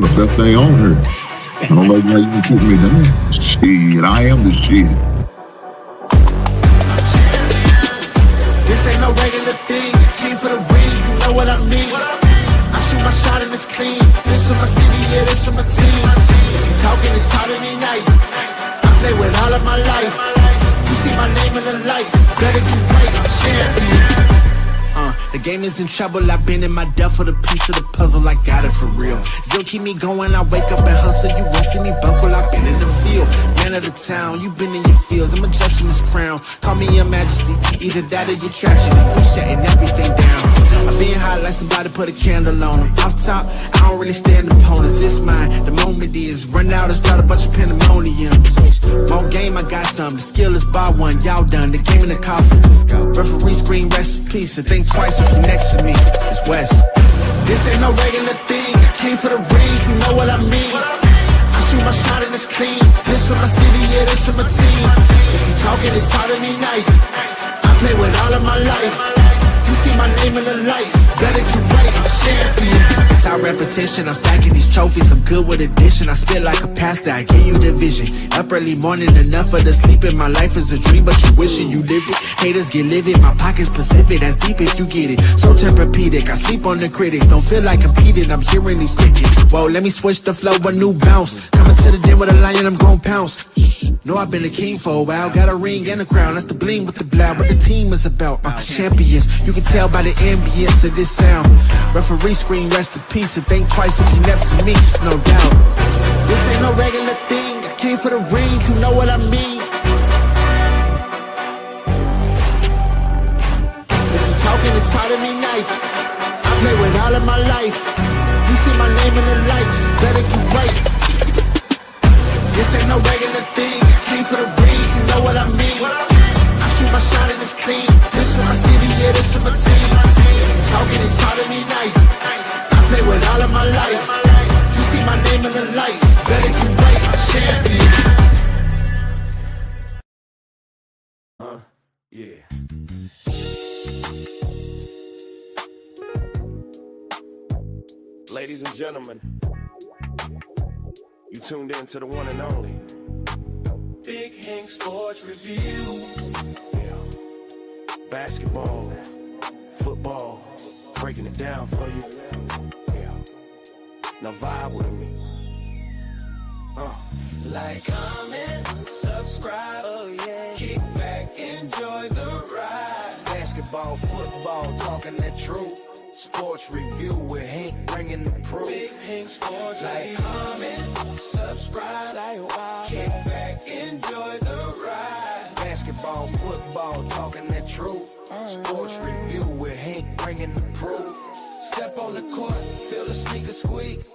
The best thing on here. I don't know why you can put me down. Shit, I am the shit. This ain't no regular thing. I came for the ring, you know what I mean. I shoot my shot and it's clean. This is my city, yeah, this is my team. If you talking, it's talking me nice. I play with all of my life. You see my name in the lights. Better get right, I'm champion. The game is in trouble, I've been in my depth for the piece of the puzzle, I got it for real. Still keep me going, I wake up and hustle, you won't see me buckle, I've been in the field. Man of the town, you been in your fields, I'm adjusting this crown. Call me your majesty, either that or your tragedy, we shutting everything down. I've been hot like somebody put a candle on them. Off top, I don't really stand opponents, this mine, the moment is. Run out and start a bunch of pandemonium. More game, I got some, the skill is bar one, y'all done, the game in the coffin. Referee scream rest in peace, and think twice if you next to me, it's West. This ain't no regular thing, I came for the ring, you know what I mean. I shoot my shot and it's clean, this for my city, yeah, this for my team. If you talking, it's hard to me nice. I play with all of my life. You see my name in the lights, better get right, I'm champion. It's our repetition, I'm stacking these trophies, I'm good with addition. I spit like a pastor, I gave you the vision. Up early morning, enough for the sleeping. My life is a dream, but you wishing you lived it. Haters get livid, my pocket's Pacific, that's deep if you get it. So Tempur-Pedic, I sleep on the critics. Don't feel like competing, I'm hearing these tickets. Whoa, let me switch the flow, a new bounce. Coming to the den with a lion, I'm gon' pounce. Know I've been a king for a while, got a ring and a crown. That's the bling with the blow, what the team is about. Champions, you can tell by the ambience of this sound. Referee scream rest in peace, and think twice if you never see me, just no doubt. This ain't no regular thing, I came for the ring, you know what I mean. If you talking, it's hard to me nice. I play with all of my life. You see my name in the lights, better get right. This ain't no regular thing, I came for the ring, you know what I mean. I shoot my shot and it's clean, this for my city, yeah, this for my team. If you talking, it's hard to me nice. I play with all of my life. You see my name in the lights, better get right, I'm champion. Yeah. Ladies and gentlemen, you tuned in to the one and only Big Hank Sports Review. Yeah. Basketball, football, breaking it down for you. Yeah. Now vibe with me. Like, comment, subscribe, oh yeah. Kick back, enjoy the ride. Basketball, football, talking that truth. Sports review with Hank bringing the proof. Big Hank Sports, like, comment, subscribe, say wow. Kick back, enjoy the ride. Basketball, football, talking that truth. Sports review with Hank bringing the proof. Step on the court, feel the sneaker squeak.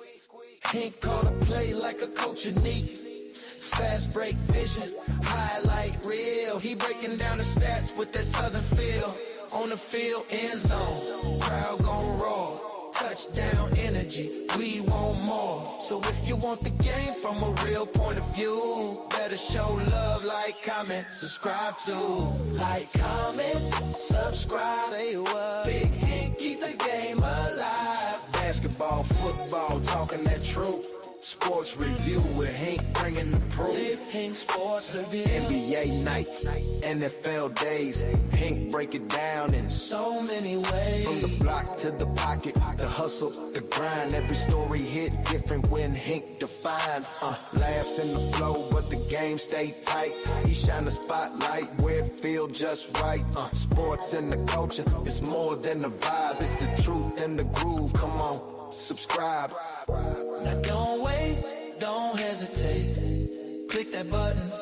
Hank call a play like a coach unique. Fast break vision, highlight reel. He breaking down the stats with that southern feel. On the field, end zone, crowd gon' roar. Touchdown energy, we want more. So if you want the game from a real point of view, better show love, like, comment, subscribe to. Like, comment, subscribe, say what. Big Hank, keep the game alive. Basketball, football, talking that truth. Sports review with Hank bringing the proof. Big Hank Sports Review. NBA nights, NFL days. Hank break it down in so many ways. From the block to the pocket, the hustle, the grind. Every story hit different when Hank defines. Laughs in the flow, but the game stay tight. He shine the spotlight where it feel just right. Sports and the culture, it's more than the vibe. It's the truth and the groove. Come on, subscribe. Now don't wait, don't hesitate. Click that button,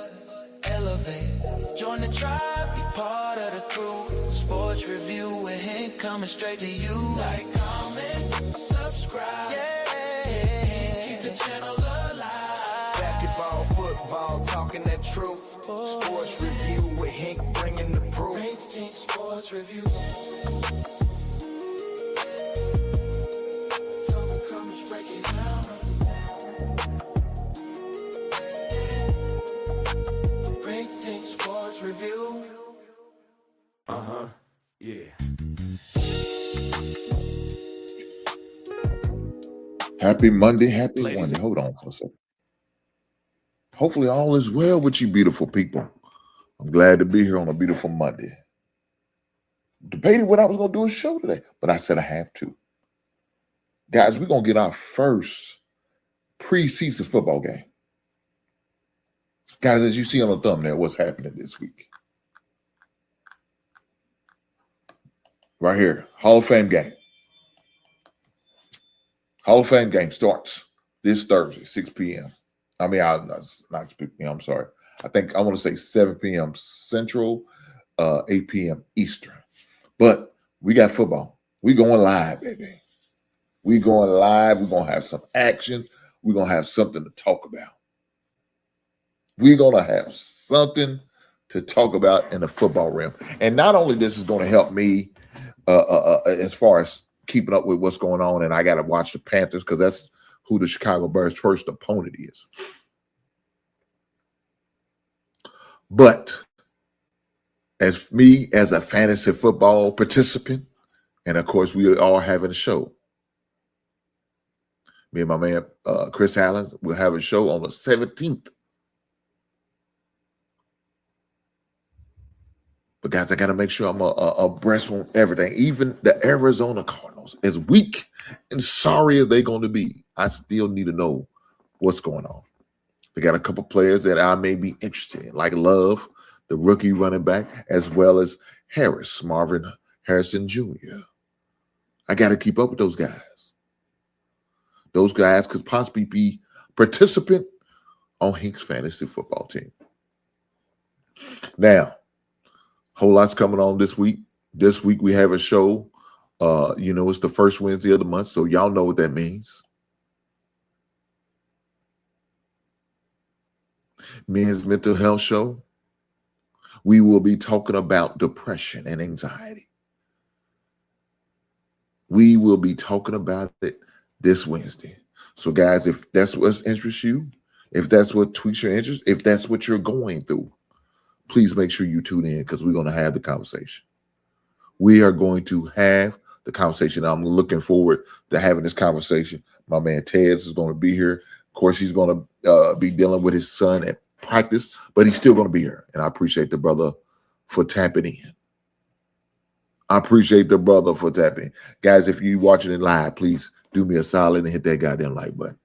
elevate. Join the tribe, be part of the crew. Sports review with Hank coming straight to you. Like, comment, subscribe. Yeah, keep the channel alive. Basketball, football, talking that truth. Sports review with Hank bringing the proof. Hank Sports Review. Review. Yeah. Happy Monday, happy Monday. Hold on for a second. Hopefully all is well with you beautiful people. I'm glad to be here on a beautiful Monday. Debated what I was going to do a show today, but I said I have to. Guys, we're going to get our first preseason football game. Guys, as you see on the thumbnail, what's happening this week? Right here, Hall of Fame game. Hall of Fame game starts this Thursday, 6 p.m. I mean, not 6 p.m., I'm sorry. I want to say 7 p.m. Central, 8 p.m. Eastern. But we got football. We going live, baby. We going live. We're going to have some action. We're going to have something to talk about. We're going to have something to talk about in the football realm. And not only this is going to help me as far as keeping up with what's going on, and I got to watch the Panthers because that's who the Chicago Bears' first opponent is. But as me, as a fantasy football participant, and of course we are having a show. Me and my man Chris Allen will have a show on the 17th. But guys, I got to make sure I'm abreast on everything. Even the Arizona Cardinals, as weak and sorry as they're going to be, I still need to know what's going on. They got a couple players that I may be interested in, like Love, the rookie running back, as well as Marvin Harrison Jr. I got to keep up with those guys. Those guys could possibly be participant on Hink's fantasy football team. Now, whole lot's coming on this week. This week we have a show. It's the first Wednesday of the month, so y'all know what that means. Men's Mental Health Show. We will be talking about depression and anxiety. We will be talking about it this Wednesday. So, guys, if that's what interests you, if that's what tweaks your interest, if that's what you're going through, please make sure you tune in because we're going to have the conversation. We are going to have the conversation. I'm looking forward to having this conversation. My man Tez is going to be here. Of course, he's going to be dealing with his son at practice, but he's still going to be here. And I appreciate the brother for tapping in. Guys, if you're watching it live, please do me a solid and hit that goddamn like button.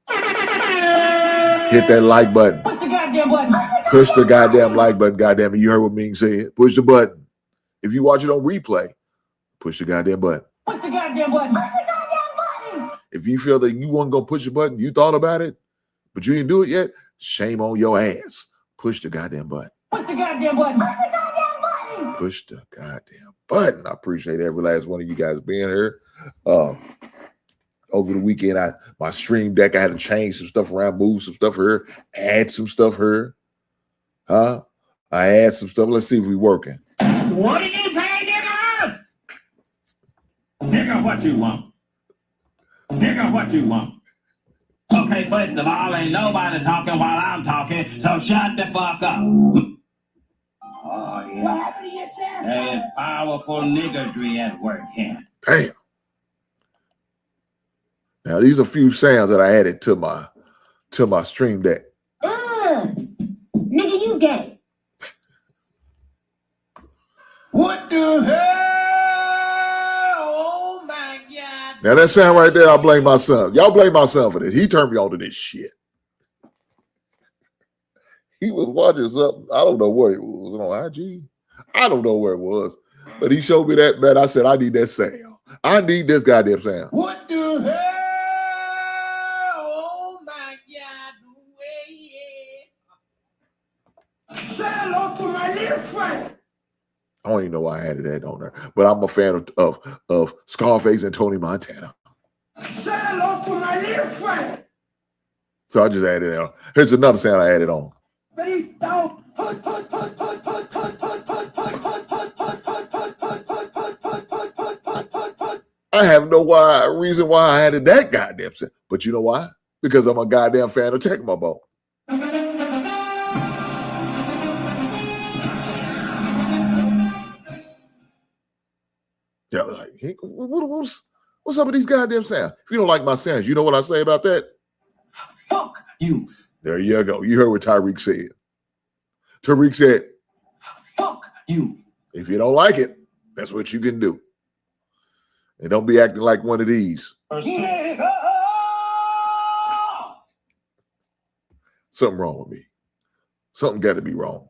Hit that like button. Push the goddamn button. Push the goddamn like button, goddamn it. You heard what Ming said. Push the button. If you watch it on replay, push the goddamn button. Push the goddamn button. Push the goddamn button. If you feel that you weren't going to push the button, you thought about it, but you didn't do it yet, shame on your ass. Push the goddamn button. Push the goddamn button. Push the goddamn button. Push the goddamn button. I appreciate every last one of you guys being here. Over the weekend, my stream deck, I had to change some stuff around, move some stuff here, add some stuff here. I add some stuff. Let's see if we're working. What are you saying, nigga? Nigga, what you want? Nigga, what you want? Okay, first of all, ain't nobody talking while I'm talking, so shut the fuck up. Oh, yeah. There's powerful niggardry at work here. Damn. Now, these are a few sounds that I added to my stream deck. Nigga, you gay. What the hell? Oh, my God. Now, that sound right there, I blame my son. Y'all blame my son for this. He turned me on to this shit. He was watching something. I don't know where it was. On IG? I don't know where it was. But he showed me that, man. I said, I need that sound. I need this goddamn sound. What the hell? Oh, my God. Say hello to my little friend. I don't even know why I added that on there. But I'm a fan of Scarface and Tony Montana. Say hello to my little friend. So I just added it on. Here's another sound I added on. Please don't. I have no reason why I added that goddamn sound. But you know why? Because I'm a goddamn fan of Tecmo Bowl. Yeah, like, what's What's up with these goddamn sounds? If you don't like my sounds, you know what I say about that? Fuck you. There you go. You heard what Tyreek said. Tyreek said, fuck you. If you don't like it, that's what you can do. And don't be acting like one of these. Something wrong with me. Something got to be wrong.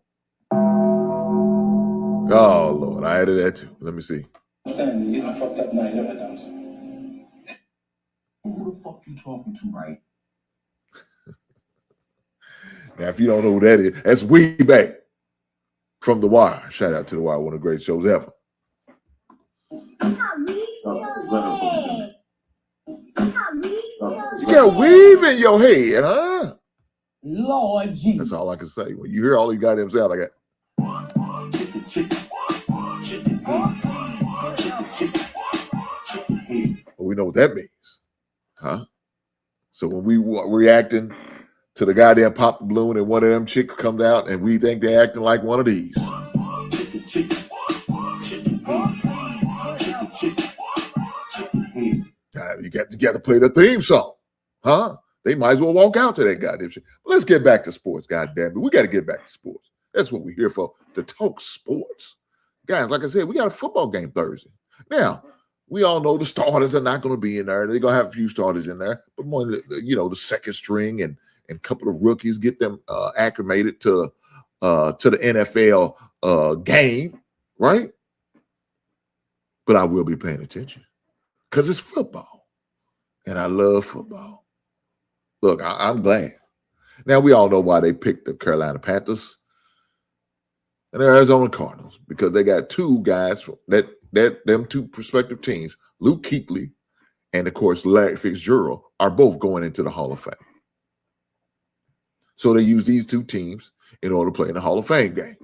Oh, Lord. I added that too. Let me see. You know, fucked up night. Who the fuck you talking to, right? Now, if you don't know who that is, that's way back from The Wire. Shout out to The Wire, one of the great shows ever. You got weave in your head, huh? Lord Jesus. That's all I can say. When you hear all these goddamn sounds like that. Well, we know what that means, huh? So when we reacting to the goddamn pop the balloon and one of them chicks comes out and we think they're acting like one of these. You got to play the theme song, huh? They might as well walk out to that goddamn shit. But let's get back to sports, goddamn it. We got to get back to sports. That's what we're here for, to talk sports. Guys, like I said, we got a football game Thursday. Now, we all know the starters are not going to be in there. They're going to have a few starters in there, but more, the second string and a couple of rookies, get them acclimated to the NFL game, right? But I will be paying attention because it's football, and I love football. Look, I'm glad. Now, we all know why they picked the Carolina Panthers and the Arizona Cardinals, because they got two guys them two prospective teams, Luke Kuechly and, of course, Larry Fitzgerald, are both going into the Hall of Fame. So they use these two teams in order to play in the Hall of Fame game.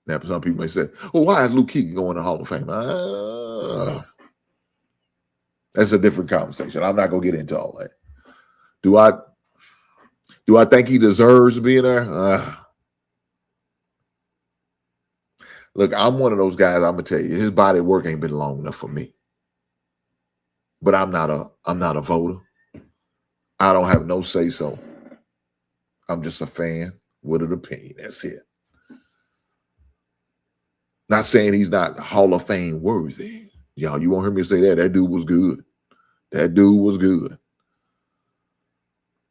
Now, some people may say, well, why is Luke Kuechly going to the Hall of Fame? That's a different conversation. I'm not going to get into all that. Do I think he deserves to be in there? Look, I'm one of those guys, I'm going to tell you, his body work ain't been long enough for me. But I'm not a voter. I don't have no say-so. I'm just a fan with an opinion. That's it. Not saying he's not Hall of Fame worthy. Y'all, you won't hear me say that. That dude was good. That dude was good.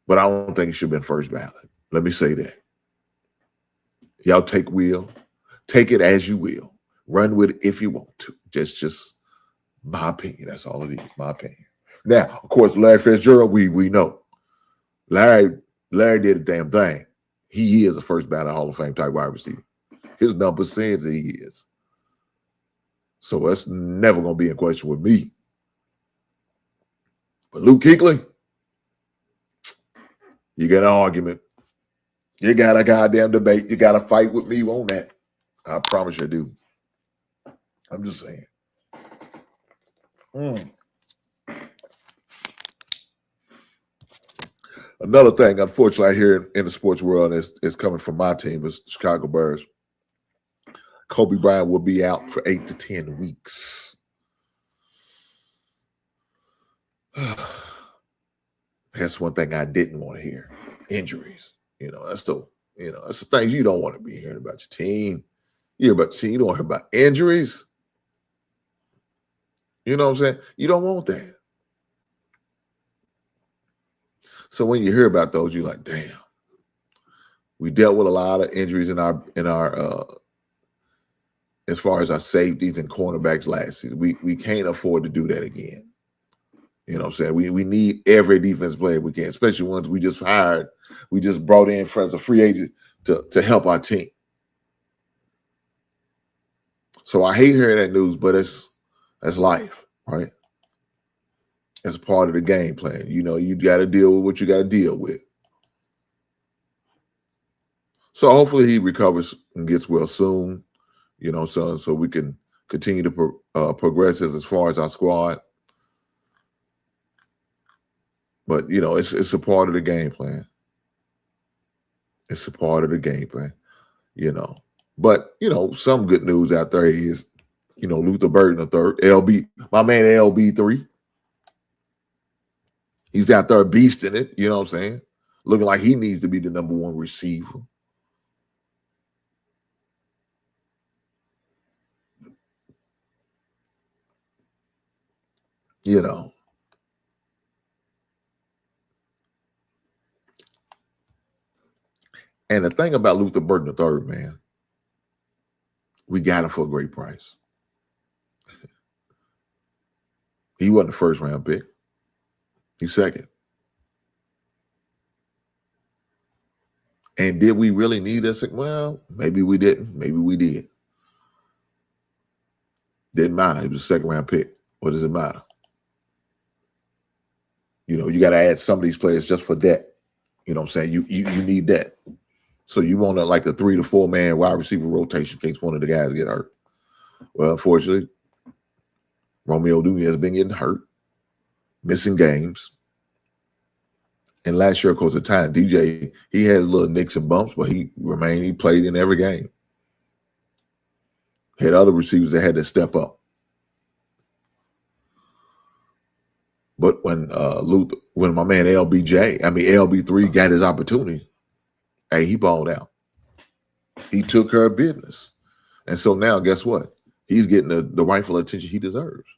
But I don't think he should have been first ballot. Let me say that. Y'all take it as you will. Run with it if you want to. Just my opinion. That's all it is, my opinion. Now, of course, Larry Fitzgerald, we know. Larry did a damn thing. He is a first ballot Hall of Fame type wide receiver. His number says that he is. So that's never going to be in question with me. But Luke Kuechly, you got an argument. You got a goddamn debate. You got to fight with me on that. I promise you I do. I'm just saying. Another thing, unfortunately, I hear in the sports world is coming from my team, is the Chicago Bears. Kobe Bryant will be out for 8 to 10 weeks. That's one thing I didn't want to hear. Injuries. That's the things you don't want to be hearing about your team. You hear about your team, you don't want to hear about injuries. You know what I'm saying? You don't want that. So when you hear about those, you're like, damn. We dealt with a lot of injuries in our as far as our safeties and cornerbacks last season. We can't afford to do that again. You know what I'm saying? We need every defense player we can, especially ones we just hired. We just brought in as a free agent to help our team. So I hate hearing that news, but that's life, right? That's part of the game plan. You got to deal with what you got to deal with. So hopefully he recovers and gets well soon, so we can continue to progress as far as our squad. But, it's a part of the game plan. It's a part of the game plan, But, some good news out there is Luther Burden the third, LB, my man LB3. He's out there beasting it, you know what I'm saying? Looking like he needs to be the number one receiver. And the thing about Luther Burden the third, man, we got him for a great price. He wasn't the first round pick. He's second. And did we really need us? Well, maybe we didn't. Maybe we did. Didn't matter. He was a second round pick. What does it matter? You got to add some of these players just for that. You know what I'm saying? You need that. So you want like a 3 to 4 man wide receiver rotation in case one of the guys get hurt. Well, unfortunately, Romeo Doubs has been getting hurt, missing games. And last year, of course, at the time, DJ, he had little nicks and bumps, but he played in every game. Had other receivers that had to step up. But when my man LB3 got his opportunity, hey, he balled out. He took care of business. And so now, guess what? He's getting the rightful attention he deserves.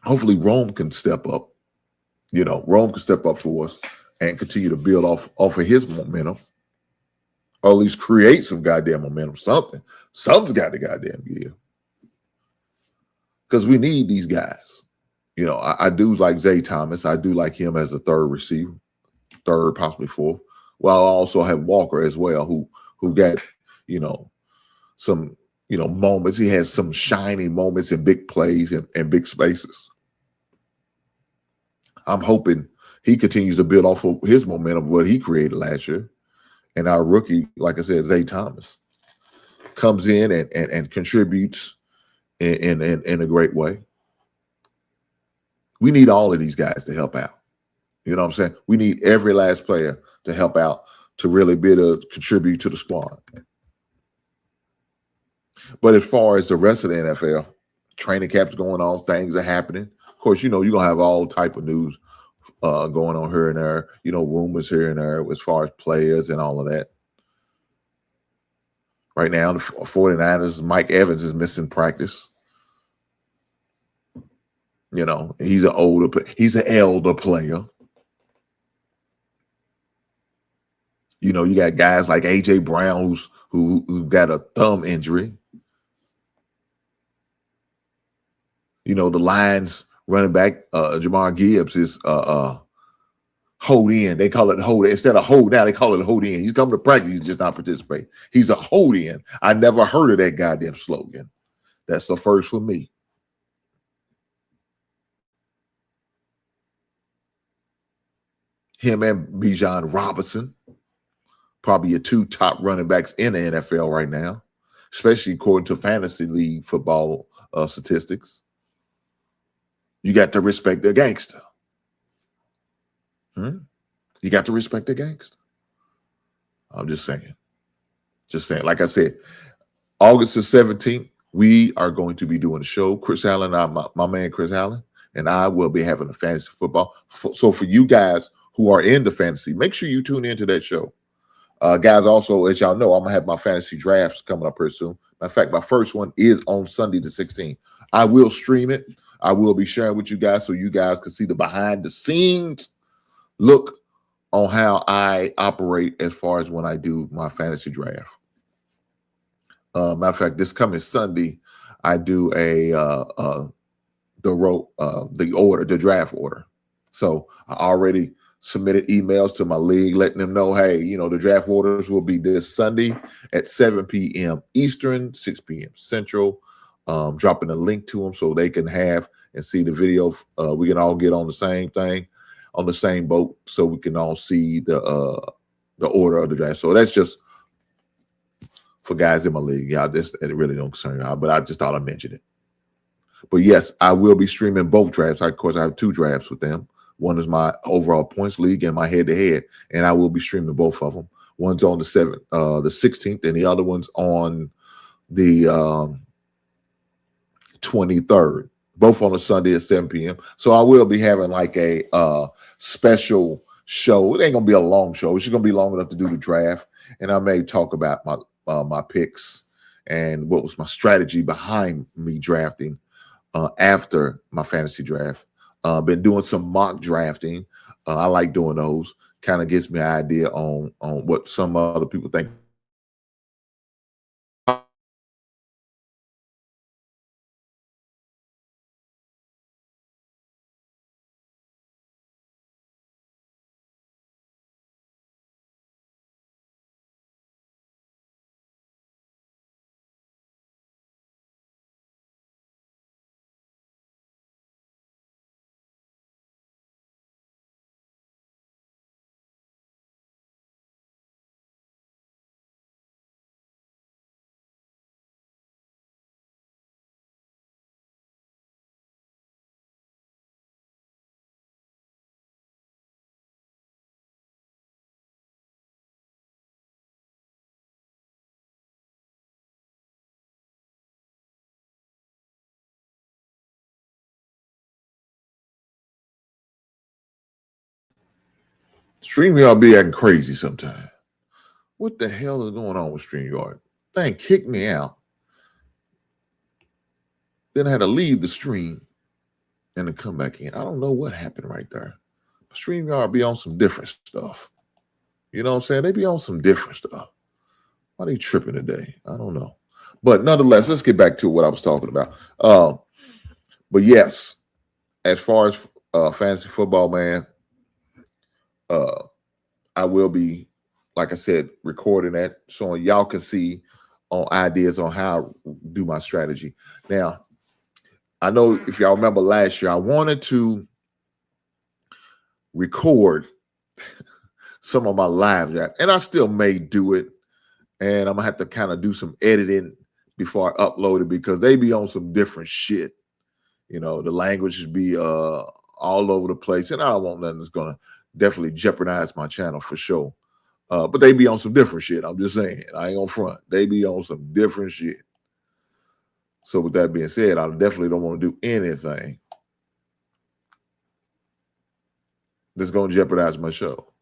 Hopefully Rome can step up. Rome can step up for us and continue to build off of his momentum. Or at least create some goddamn momentum. Something's got to goddamn give. Because we need these guys. I do like Zay Thomas. I do like him as a third receiver, third, possibly fourth. Well, I also have Walker as well, who got, some, moments. He has some shiny moments in big plays and big spaces. I'm hoping he continues to build off of his momentum, what he created last year. And our rookie, like I said, Zay Thomas, comes in and contributes in a great way. We need all of these guys to help out. You know what I'm saying? We need every last player to help out to really be able to contribute to the squad. But as far as the rest of the NFL, training camps going on, things are happening. Of course, you're going to have all type of news going on here and there, rumors here and there as far as players and all of that. Right now, the 49ers, Mike Evans is missing practice. He's an elder player. You got guys like AJ Brown who got a thumb injury. The Lions running back Jamar Gibbs is hold in. They call it hold. Instead of hold now, they call it hold in. He's coming to practice. He's just not participating. He's a hold in. I never heard of that goddamn slogan. That's the first for me. Him and Bijan Robinson, probably your two top running backs in the NFL right now, especially according to fantasy league football statistics. You got to respect the gangster. You got to respect the gangster. I'm just saying. Like I said, August the 17th, we are going to be doing a show. Chris Allen, my man Chris Allen, and I will be having a fantasy football. So for you guys who are into fantasy, make sure you tune into that show. Guys, also, as y'all know, I'm going to have my fantasy drafts coming up here soon. Matter of fact, my first one is on Sunday the 16th. I will stream it. I will be sharing with you guys so you guys can see the behind-the-scenes look on how I operate as far as when I do my fantasy draft. Matter of fact, this coming Sunday, I do the draft order. So I already submitted emails to my league, letting them know, hey, the draft orders will be this Sunday at 7 p.m. Eastern, 6 p.m. Central. Dropping a link to them so they can have and see the video. We can all get on the same thing, on the same boat, so we can all see the order of the draft. So that's just for guys in my league. Y'all, it really don't concern y'all, but I just thought I'd mention it. But yes, I will be streaming both drafts. Of course, I have two drafts with them. One is my overall points league and my head-to-head, and I will be streaming both of them. One's on the 16th, and the other one's on the 23rd. Both on a Sunday at 7 p.m. So I will be having like a special show. It ain't gonna be a long show. It's just gonna be long enough to do the draft, and I may talk about my picks and what was my strategy behind me drafting after my fantasy draft. Been doing some mock drafting. I like doing those. Kind of gives me an idea on what some other people think. StreamYard be acting crazy sometimes. What the hell is going on with StreamYard? Thing kicked me out. Then I had to leave the stream and then come back in. I don't know what happened right there. StreamYard be on some different stuff. You know what I'm saying? They be on some different stuff. Why are they tripping today? I don't know. But nonetheless, let's get back to what I was talking about. But yes, as far as fantasy football, man, I will be, like I said, recording that so y'all can see on ideas on how I do my strategy. Now, I know if y'all remember last year, I wanted to record some of my live draft, and I still may do it. And I'm gonna have to kind of do some editing before I upload it because they be on some different shit. You know, the language be all over the place, and I don't want nothing that's gonna definitely jeopardize my channel for sure. But they be on some different shit. I'm just saying. I ain't gonna front. They be on some different shit. So with that being said, I definitely don't want to do anything that's going to jeopardize my show.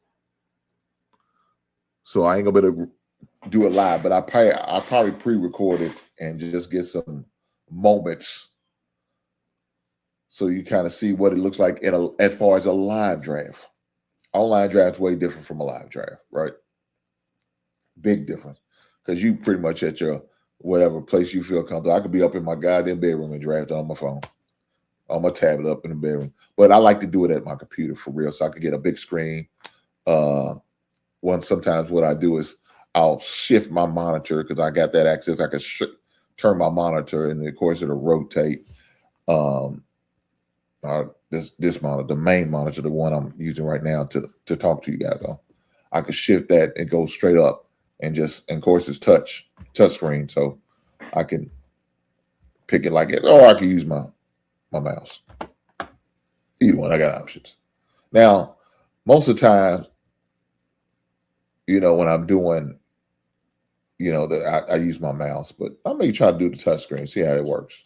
So I ain't going to be able to do it live, but I probably pre-record it and just get some moments so you kind of see what it looks like as far as a live draft. Online draft is way different from a live draft, right? Big difference. Because you pretty much at your whatever place you feel comfortable. I could be up in my goddamn bedroom and draft on my phone, on my tablet up in the bedroom. But I like to do it at my computer for real, so I could get a big screen. Sometimes what I do is I'll shift my monitor because I got that access. I can turn my monitor, and of course it'll rotate. This monitor, the main monitor, the one I'm using right now to talk to you guys on. I could shift that and go straight up. And of course, it's touch screen, so I can pick it like it, or I can use my mouse. Either one, I got options. Now, most of the time, when I'm doing, that I use my mouse, but I may try to do the touch screen, see how it works.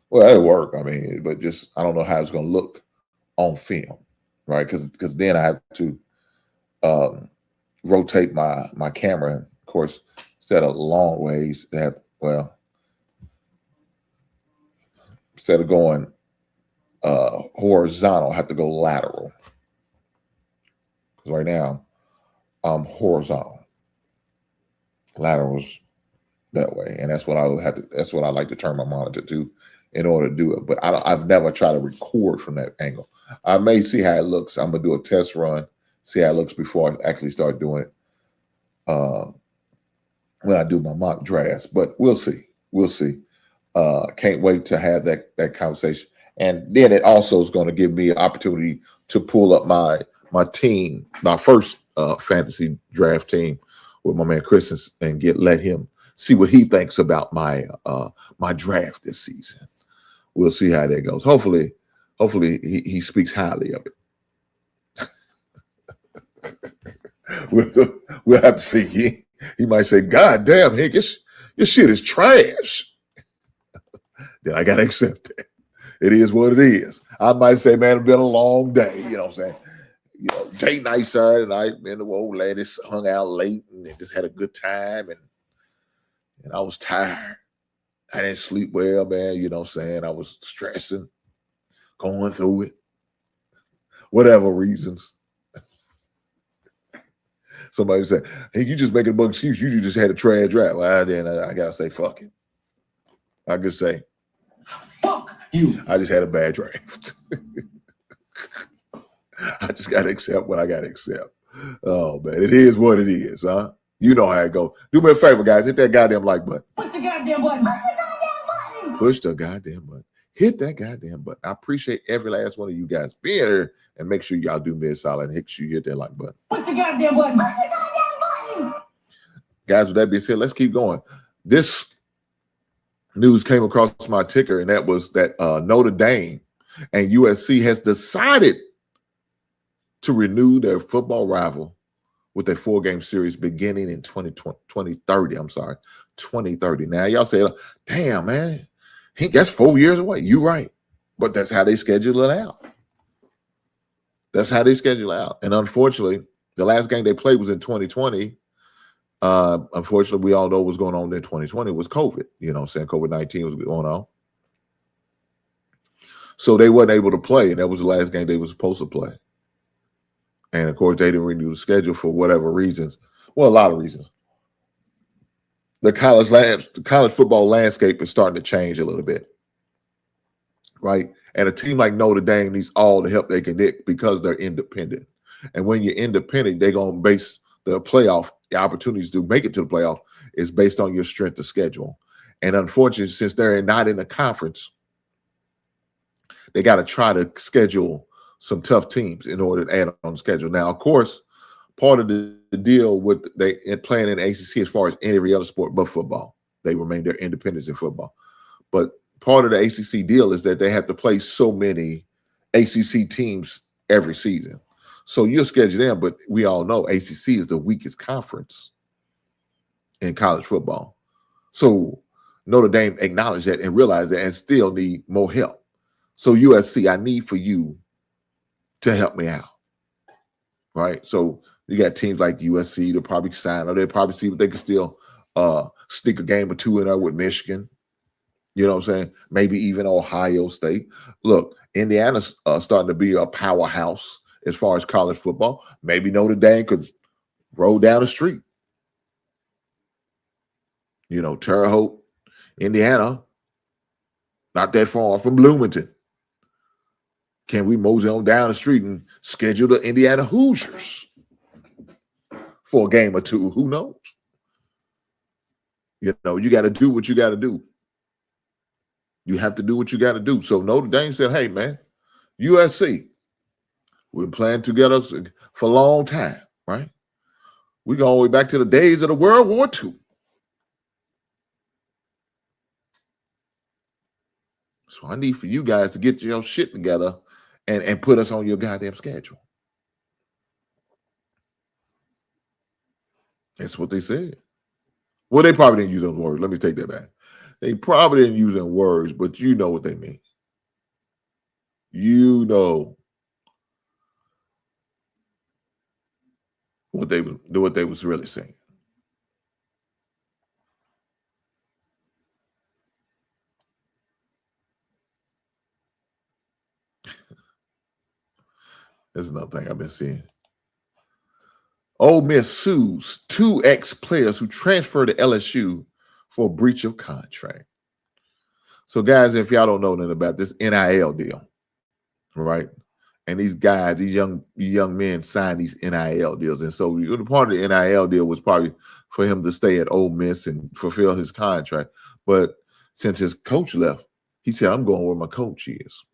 Well, it'll work. I mean, but just I don't know how it's going to look on film, right? Because then I have to rotate my camera, and of course, instead of long ways, instead of going horizontal, I have to go lateral. Because right now, I'm horizontal. Lateral's that way, and that's what I would have to. That's what I like to turn my monitor to in order to do it. But I've never tried to record from that angle. I may see how it looks. I'm gonna do a test run, see how it looks before I actually start doing it. When I do my mock drafts, but we'll see. Can't wait to have that conversation. And then it also is going to give me an opportunity to pull up my team, my first fantasy draft team with my man Chris, and let him see what he thinks about my draft this season. We'll see how that goes. Hopefully he speaks highly of it. We'll have to see. He might say, God damn, Hank, your shit is trash. Then I got to accept it. It is what it is. I might say, man, it's been a long day. You know what I'm saying? You know, date night Saturday night, man, the old ladies hung out late and they just had a good time. And I was tired. I didn't sleep well, man. You know what I'm saying? I was stressing, going through it, whatever reasons. Somebody said, hey, you just making a bug excuse. You just had a trash drive. Well, then I got to say, fuck it. I could say, Fuck you. I just had a bad draft. I just got to accept what I got to accept. Oh, man, it is what it is, huh? You know how it goes. Do me a favor, guys. Hit that goddamn like button. Push the goddamn button. Push the goddamn button. Push the goddamn button. Hit that goddamn button. I appreciate every last one of you guys being here. And make sure y'all do me a solid and make sure you hit that like button. Push the goddamn button. Push the goddamn button. Guys, with that being said, let's keep going. This news came across my ticker, and that was that Notre Dame and USC has decided to renew their football rival with a 4-game series beginning in 2030. I'm sorry, 2030. Now, y'all say, damn, man, that's 4 years away. You're right. But that's how they schedule it out. That's how they schedule it out. And unfortunately, the last game they played was in 2020. Unfortunately, we all know what was going on in 2020 was COVID. You know what I'm saying? COVID-19 was going on. So they weren't able to play, and that was the last game they were supposed to play. And, of course, they didn't renew the schedule for whatever reasons. Well, a lot of reasons. The college football landscape is starting to change a little bit, right? And a team like Notre Dame needs all the help they can get because they're independent. And when you're independent, they're going to base the playoff, the opportunities to make it to the playoff is based on your strength of schedule. And unfortunately, since they're not in a conference, they got to try to schedule some tough teams in order to add on the schedule. Now, of course, part of the deal with they playing in the ACC as far as every other sport but football, they remain their independence in football. But part of the ACC deal is that they have to play so many ACC teams every season. So you'll schedule them, but we all know ACC is the weakest conference in college football. So Notre Dame acknowledged that and realized that and still need more help. So USC, I need for you to help me out, right? So you got teams like USC to probably sign, or they'll probably see if they can still stick a game or two in there with Michigan. You know what I'm saying? Maybe even Ohio State. Look, Indiana's starting to be a powerhouse as far as college football. Maybe Notre Dame could roll down the street. You know, Terre Haute, Indiana, not that far from Bloomington. Can we mosey on down the street and schedule the Indiana Hoosiers for a game or two? Who knows? You know, you got to do what you got to do. You have to do what you got to do. So Notre Dame said, hey, man, USC, we've been playing together for a long time, right? We go all the way back to the days of the World War II. So I need for you guys to get your shit together and put us on your goddamn schedule. That's what they said. Well, they probably didn't use those words. Let me take that back. They probably didn't use them words, but you know what they mean. You know what they was really saying. This is another thing I've been seeing. Ole Miss sues 2 ex-players who transferred to LSU for breach of contract. So, guys, if y'all don't know nothing about this NIL deal, right? And these guys, these young men signed these NIL deals. And so part of the NIL deal was probably for him to stay at Ole Miss and fulfill his contract. But since his coach left, he said, I'm going where my coach is.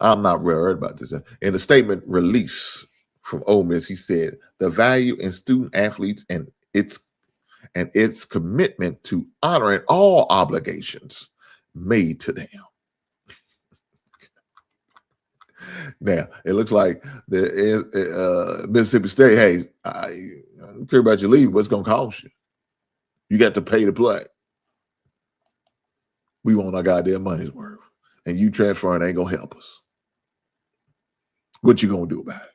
I'm not worried about this. In a statement released from Ole Miss, he said, the value in student athletes and its commitment to honoring all obligations made to them. Now, it looks like the Mississippi State, hey, I don't care about your leave. What's going to cost you? You got to pay to play. We want our goddamn money's worth. And you transferring ain't going to help us. What you going to do about it?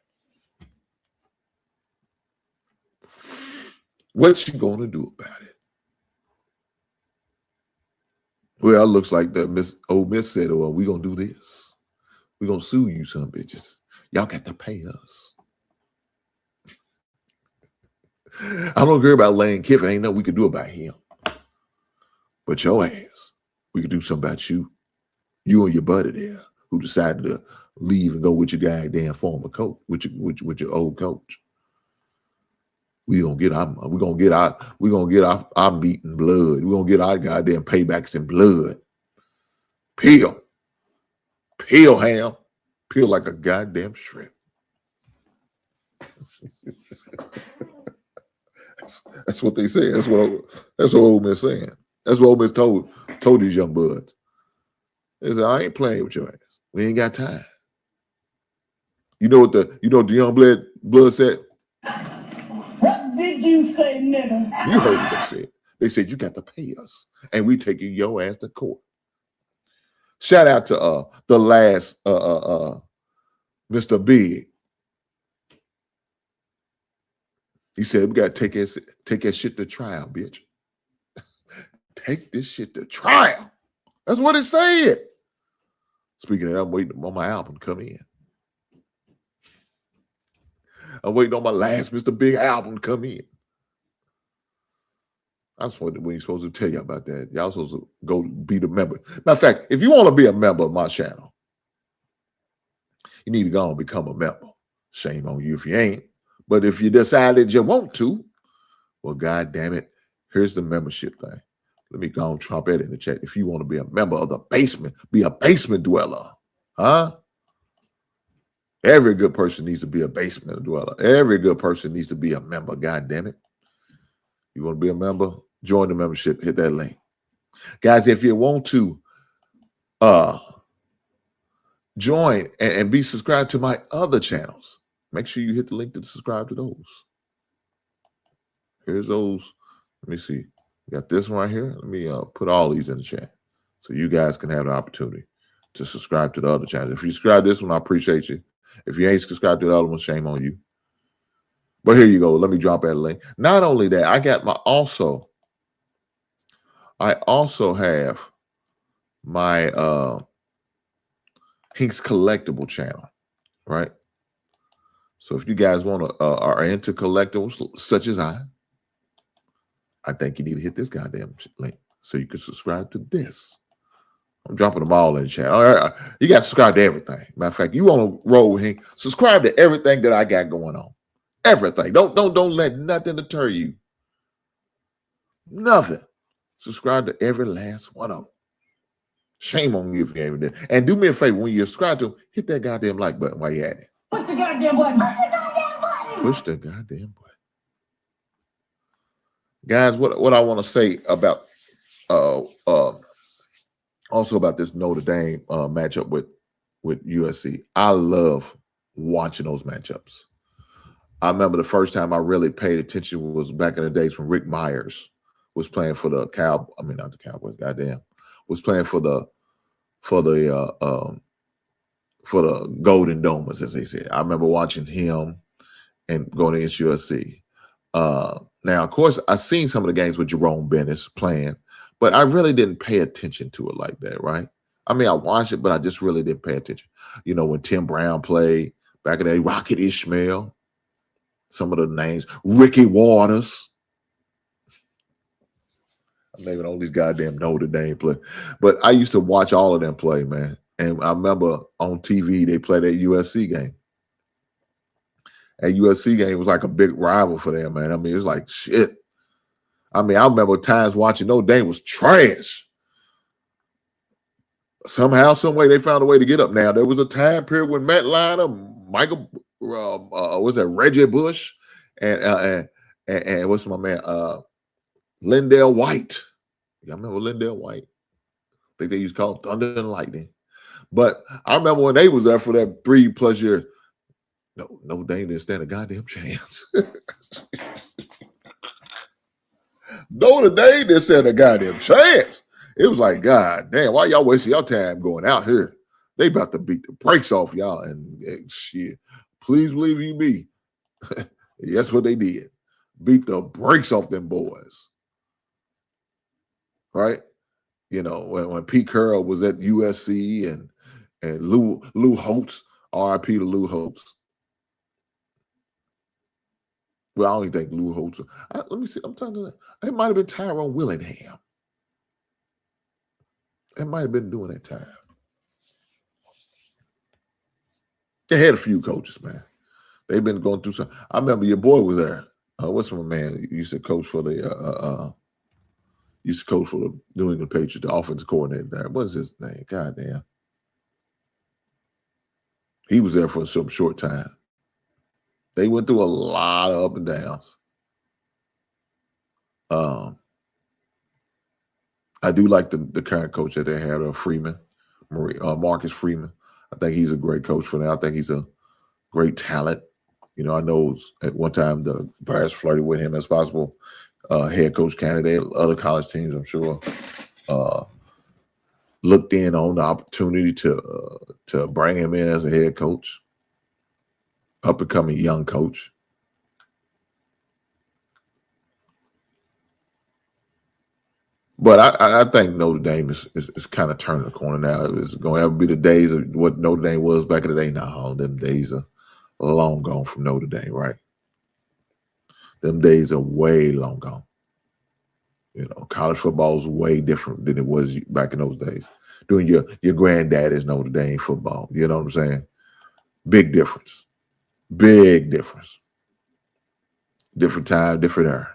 What you going to do about it? Well, it looks like the Ole Miss said, well, we going to do this. We're going to sue you, some bitches. Y'all got to pay us. I don't care about Lane Kiffin. Ain't nothing we can do about him. But your ass, we can do something about you. You and your buddy there who decided to leave and go with your goddamn former coach, with your old coach. We're gonna get our meat and blood. We're gonna get our goddamn paybacks in blood. Peel ham. Peel like a goddamn shrimp. That's what they say. That's what Ole Miss saying. That's what Ole Miss told these young buds. They said, I ain't playing with your ass. We ain't got time. You know what the young blood said? What did you say, nigga? You heard what they said. They said, you got to pay us. And we taking your ass to court. Shout out to the last Mr. Big. He said, we got to take that shit to trial, bitch. Take this shit to trial. That's what it said. Speaking of that, I'm waiting on my album to come in. I'm waiting on my last Mr. Big album to come in. That's what we ain't supposed to tell you about that. Y'all supposed to go be the member. Matter of fact, if you want to be a member of my channel, you need to go and become a member. Shame on you if you ain't. But if you decided you want to, well, God damn it, here's the membership thing. Let me go and drop it in the chat. If you want to be a member of the basement, be a basement dweller. Huh? Every good person needs to be a basement dweller. Every good person needs to be a member. God damn it. You want to be a member? Join the membership. Hit that link. Guys, if you want to join and be subscribed to my other channels, make sure you hit the link to subscribe to those. Here's those. Let me see. We got this one right here. Let me put all these in the chat so you guys can have the opportunity to subscribe to the other channels. If you subscribe to this one, I appreciate you. If you ain't subscribed to the other one, shame on you. But here you go. Let me drop that link. Not only that, I also have my Hinks Collectible channel, right? So if you guys are into collectibles such as I think you need to hit this goddamn link so you can subscribe to this. I'm dropping them all in the chat. All right, you got to subscribe to everything. Matter of fact, you want to roll with Hink, subscribe to everything that I got going on. Everything. Don't let nothing deter you. Nothing. Subscribe to every last one of them. Shame on you if you ain't did. And do me a favor, when you subscribe to them, hit that goddamn like button while you're at it. Push the goddamn button. Push the goddamn button. Push the goddamn button. Guys, what I want to say about also about this Notre Dame matchup with USC. I love watching those matchups. I remember the first time I really paid attention was back in the days when Rick Myers was playing for the not the Cowboys, goddamn, was playing for the Golden Domers, as they said. I remember watching him and going against USC. Now, of course, I seen some of the games with Jerome Bennis playing, but I really didn't pay attention to it like that, right? I mean, I watched it, but I just really didn't pay attention. You know, when Tim Brown played back in the day, Rocket Ishmael, some of the names, Ricky Waters. I'm naming all these goddamn Notre Dame play. But I used to watch all of them play, man. And I remember on TV, they played that USC game. That USC game was like a big rival for them, man. I mean, it was like shit. I mean, I remember times watching Notre Dame was trash. Somehow, some way, they found a way to get up. Now, there was a time period when Matt Liner, Michael, Reggie Bush, and what's my man, Lindell White. Y'all remember Lindell White? I think they used to call him Thunder and Lightning. But I remember when they was there for that 3+ years. No, Notre Dame didn't stand a goddamn chance. Notre Dame didn't stand a goddamn chance. It was like, God damn, why y'all wasting your time going out here? They about to beat the brakes off y'all. And shit, please believe you me. That's what they did. Beat the brakes off them boys. Right? You know, when Pete Carroll was at USC and Lou Holtz, RIP to Lou Holtz. Well, I don't even think Lou Holtz. Let me see. I'm talking to it might have been Tyrone Willingham. It might have been during that time. They had a few coaches, man. They've been going through some. I remember your boy was there. What's my man? Used to coach for the New England Patriots, the offensive coordinator there. What's his name? God damn. He was there for some short time. They went through a lot of up and downs. I do like the current coach that they had, Marcus Freeman. I think he's a great coach for them. I think he's a great talent. You know, I know at one time the Bears flirted with him as possible head coach candidate. Other college teams, I'm sure, looked in on the opportunity to bring him in as a head coach, up and coming young coach. But I think Notre Dame is kind of turning the corner now. It's going to ever be the days of what Notre Dame was back in the day. Now, them days are long gone from Notre Dame, right? Them days are way long gone. You know, college football is way different than it was back in those days. Doing your granddaddy's Notre Dame football. You know what I'm saying? Big difference. Big difference. Different time, different era.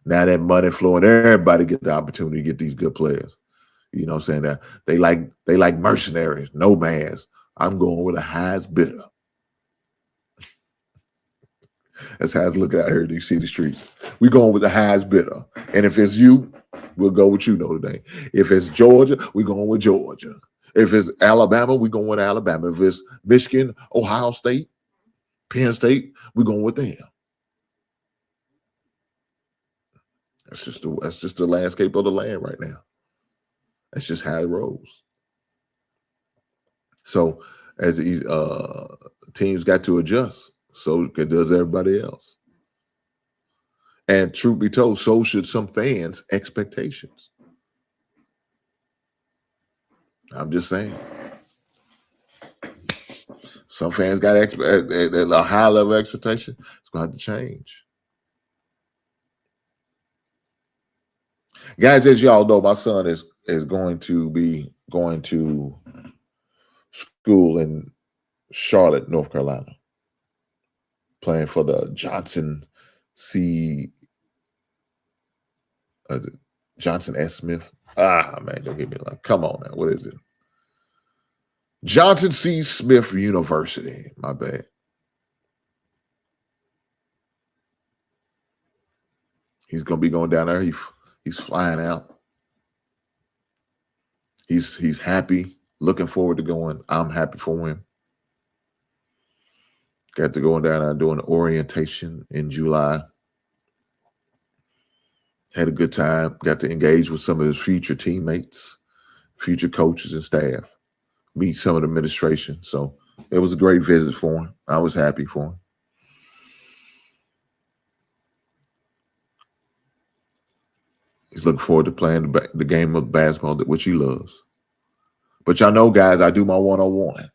Now that money flowing, everybody get the opportunity to get these good players. You know what I'm saying? That they like mercenaries, nomads. I'm going with the highest bidder. That's how it's looking out here in these city streets. We're going with the highest bidder. And if it's you, we'll go with you, Notre Dame. If it's Georgia, we're going with Georgia. If it's Alabama, we're going with Alabama. If it's Michigan, Ohio State, Penn State, we're going with them. That's just the landscape of the land right now. That's just how it rolls. So as these teams got to adjust, so does everybody else. And truth be told, so should some fans' expectations. I'm just saying. Some fans got a high level expectation. It's going to have to change. Guys, as y'all know, my son is going to be going to school in Charlotte, North Carolina, playing for the Johnson S. Smith. Man, don't get me like, come on now. What is it? Johnson C. Smith University. My bad. He's going to be going down there. He's flying out. He's happy, looking forward to going. I'm happy for him. Got to go down there doing orientation in July. Had a good time. Got to engage with some of his future teammates, future coaches and staff. Meet some of the administration. So it was a great visit for him. I was happy for him. He's looking forward to playing the game of basketball, which he loves. But y'all know, guys, I do my one-on-one.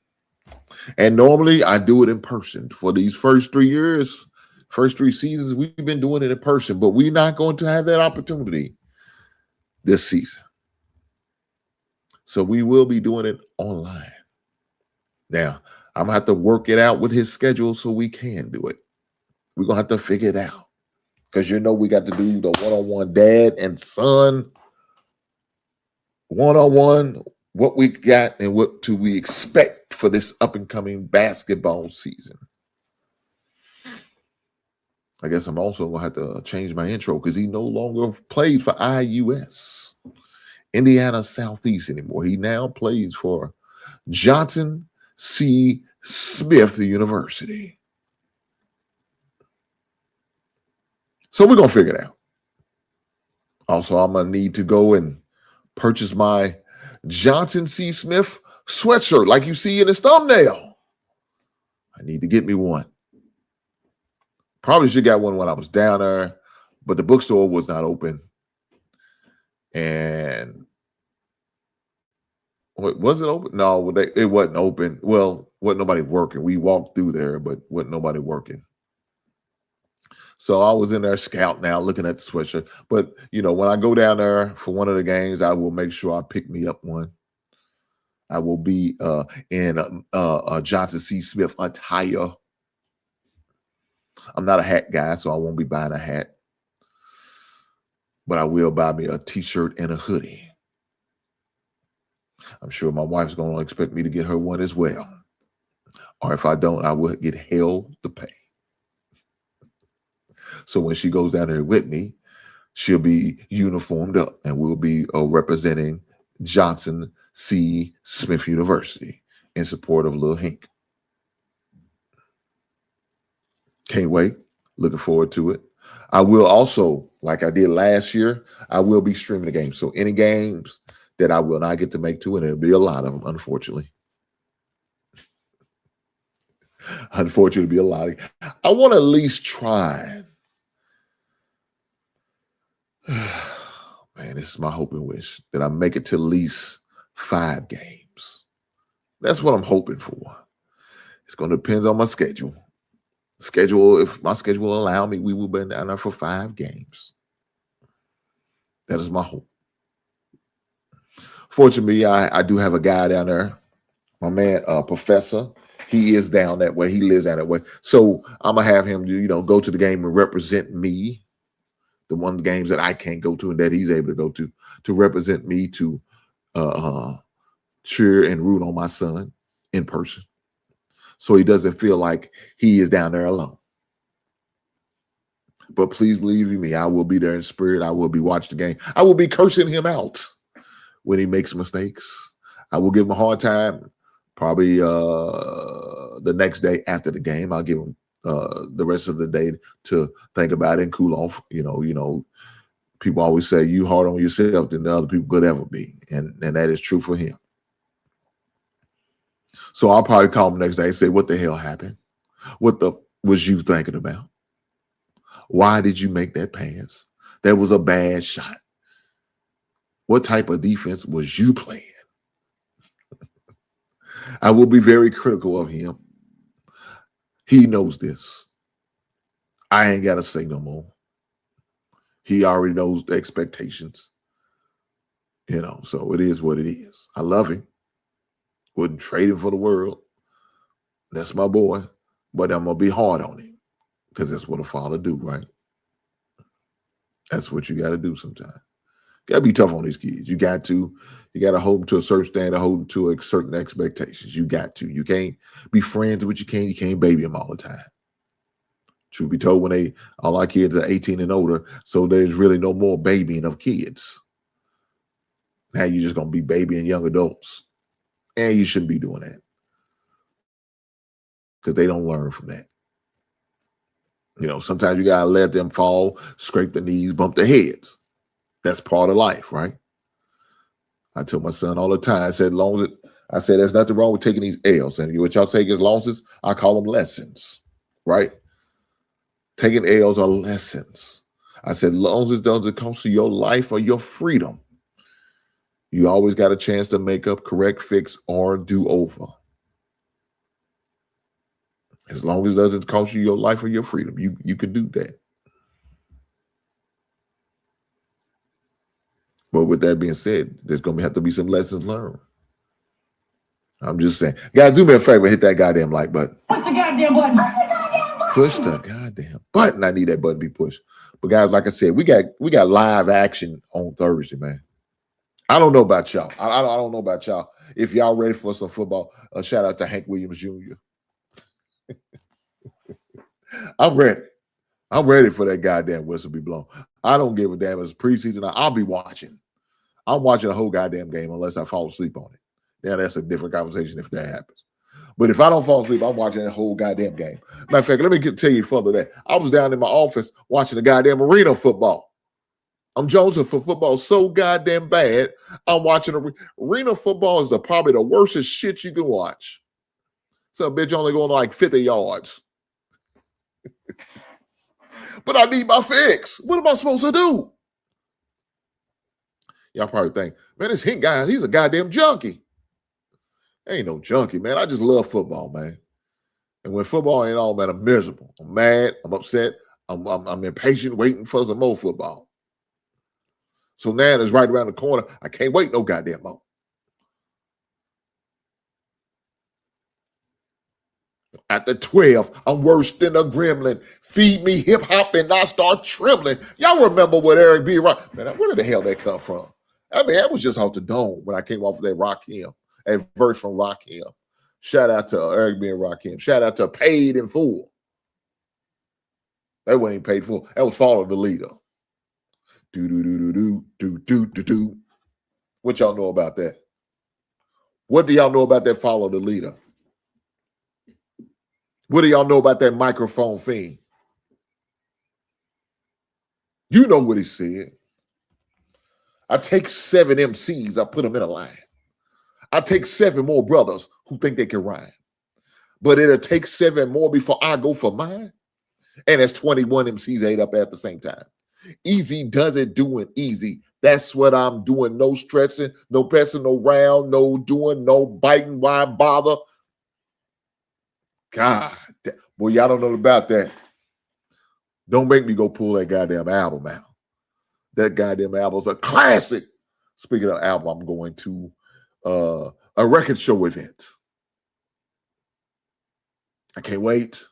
And normally I do it in person. For these first 3 years, first 3 seasons, we've been doing it in person. But we're not going to have that opportunity this season. So we will be doing it online. Now, I'm going to have to work it out with his schedule so we can do it. We're going to have to figure it out. Because you know we got to do the one-on-one dad and son, one-on-one, what we got and what do we expect for this up-and-coming basketball season. I guess I'm also going to have to change my intro because he no longer played for IUS, Indiana Southeast anymore. He now plays for Johnson C. Smith University. So we're going to figure it out. Also, I'm going to need to go and purchase my Johnson C. Smith sweatshirt like you see in this thumbnail. I need to get me one. Probably should have got one when I was down there, but the bookstore was not open. And was it open? No, it wasn't open. Well, wasn't nobody working. We walked through there, but wasn't nobody working. So I was in there scouting out, looking at the sweatshirt. But, when I go down there for one of the games, I will make sure I pick me up one. I will be in a Johnson C. Smith attire. I'm not a hat guy, so I won't be buying a hat. But I will buy me a T-shirt and a hoodie. I'm sure my wife's going to expect me to get her one as well. Or if I don't, I will get hell to pay. So when she goes down there with me, she'll be uniformed up and we'll be representing Johnson C. Smith University in support of Lil Hink. Can't wait. Looking forward to it. I will also, like I did last year, I will be streaming the game. So any games that I will not get to make to, and there'll be a lot of them, unfortunately. Unfortunately, be a lot of. I want to at least try. Man, this is my hope and wish that I make it to at least 5 games. That's what I'm hoping for. It's going to depend on my schedule. If my schedule will allow me, we will be down there for 5 games. That is my hope. Fortunately, I do have a guy down there. My man, Professor, he is down that way. He lives down that way. So I'm going to have him, go to the game and represent me. The one of the games that I can't go to and that he's able to go to represent me to cheer and root on my son in person. So he doesn't feel like he is down there alone. But please believe me, I will be there in spirit. I will be watching the game. I will be cursing him out when he makes mistakes. I will give him a hard time. Probably the next day after the game, I'll give him the rest of the day to think about it and cool off. People always say you hard on yourself than the other people could ever be. And that is true for him. So I'll probably call him next day and say, what the hell happened? What was you thinking about? Why did you make that pass? That was a bad shot. What type of defense was you playing? I will be very critical of him. He knows this. I ain't got to say no more. He already knows the expectations. So it is what it is. I love him. Wouldn't trade him for the world. That's my boy. But I'm going to be hard on him because that's what a father do, right? That's what you got to do sometimes. You got to be tough on these kids. You got to hold them to a certain standard, hold them to a certain expectations. You got to. You can't be friends with you can't baby them all the time. Truth be told, all our kids are 18 and older, so there's really no more babying of kids. Now you're just going to be babying young adults. And you shouldn't be doing that because they don't learn from that. Sometimes you got to let them fall, scrape their knees, bump their heads. That's part of life, right? I tell my son all the time, I said, there's nothing wrong with taking these L's. And what y'all take as losses, I call them lessons, right? Taking L's are lessons. I said, losses doesn't cost you your life or your freedom. You always got a chance to make up, correct, fix, or do over. As long as it doesn't cost you your life or your freedom, you can do that. But with that being said, there's going to have to be some lessons learned. I'm just saying. Guys, do me a favor, hit that goddamn like button. Push the goddamn button. Push the goddamn button. I need that button to be pushed. But guys, like I said, we got live action on Thursday, man. I don't know about y'all. I don't know about y'all. If y'all ready for some football, shout out to Hank Williams Jr. I'm ready. I'm ready for that goddamn whistle to be blown. I don't give a damn. It's preseason. I'll be watching. I'm watching the whole goddamn game unless I fall asleep on it. Now that's a different conversation if that happens. But if I don't fall asleep, I'm watching that whole goddamn game. Matter of fact, let me tell you further that I was down in my office watching the goddamn arena football. I'm jonesing for football so goddamn bad. I'm watching arena football is probably the worstest shit you can watch. So bitch only going like 50 yards. But I need my fix. What am I supposed to do? Y'all probably think, man, this Hink guy, he's a goddamn junkie. Ain't no junkie, man. I just love football, man. And when football ain't all, man, I'm miserable. I'm mad. I'm upset. I'm impatient waiting for some more football. So now it's right around the corner. I can't wait no goddamn more. At the 12, I'm worse than a gremlin. Feed me hip hop and I start trembling. Y'all remember what Eric B. Rock? Man, where did the hell that come from? I mean, that was just off the dome when I came off of that Rakim, a verse from Rakim. Shout out to Eric B. and Rakim. Shout out to Paid in Full. That wasn't even Paid Full. That was Follow the Leader. Do. What y'all know about that? What do y'all know about that Follow the Leader? What do y'all know about that microphone fiend? You know what he said. I take 7 MCs, I put them in a line. I take 7 more brothers who think they can rhyme. But it'll take 7 more before I go for mine. And that's 21 MCs ate up at the same time. Easy does it doing easy. That's what I'm doing. No stretching, no passing around, no doing, no biting. Why bother? God, boy, y'all don't know about that. Don't make me go pull that goddamn album out. That goddamn album's a classic. Speaking of album, I'm going to a record show event. I can't wait. It's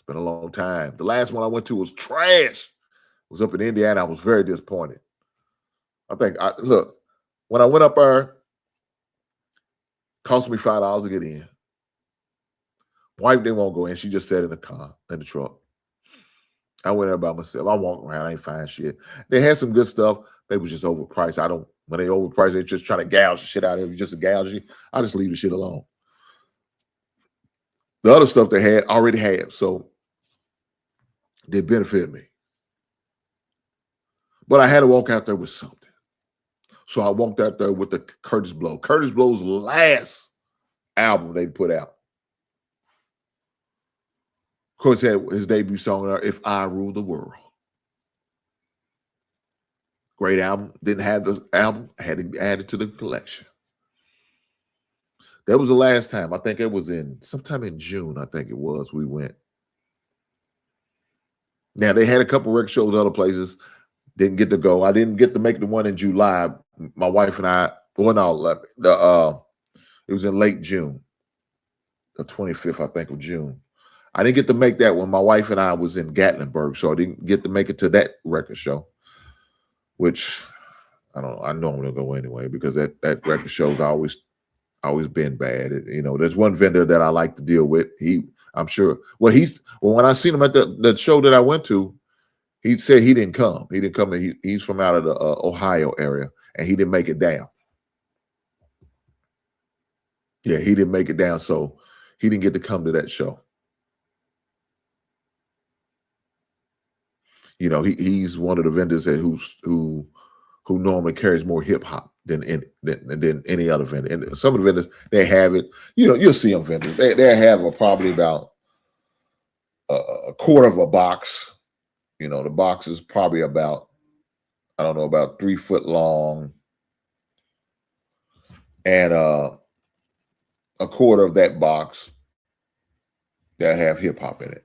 been a long time. The last one I went to was trash. It was up in Indiana. I was very disappointed. Look, when I went up there, cost me $5 to get in. Wife didn't want to go in. She just sat in the car, in the truck. I went there by myself. I walked around. I ain't find shit. They had some good stuff. They was just overpriced. When they overpriced, they just trying to gouge the shit out of you. Just to gouge you. I just leave the shit alone. The other stuff they had already had, so they benefit me. But I had to walk out there with something. So I walked out there with the Curtis Blow. Curtis Blow's last album they put out. Of course, he had his debut song there, If I Rule the World. Great album. Didn't have the album. Had to be added to the collection. That was the last time. I think it was sometime in June, I think it was, we went. Now, they had a couple record shows other places. Didn't get to go. I didn't get to make the one in July. My wife and I, it was in late June, the 25th, I think, of June. I didn't get to make that one. My wife and I was in Gatlinburg, so I didn't get to make it to that record show, which I don't know. I know I'm going to go anyway because that record show's always been bad. There's one vendor that I like to deal with. I'm sure. When I seen him at the show that I went to, he said he didn't come. He didn't come. He's from out of the Ohio area, and he didn't make it down. Yeah, he didn't make it down, so he didn't get to come to that show. He's one of the vendors who normally carries more hip hop than any other vendor. And some of the vendors, they have it. You'll see them vendors. They have probably about a quarter of a box. The box is probably about 3 foot long, and a quarter of that box that have hip hop in it.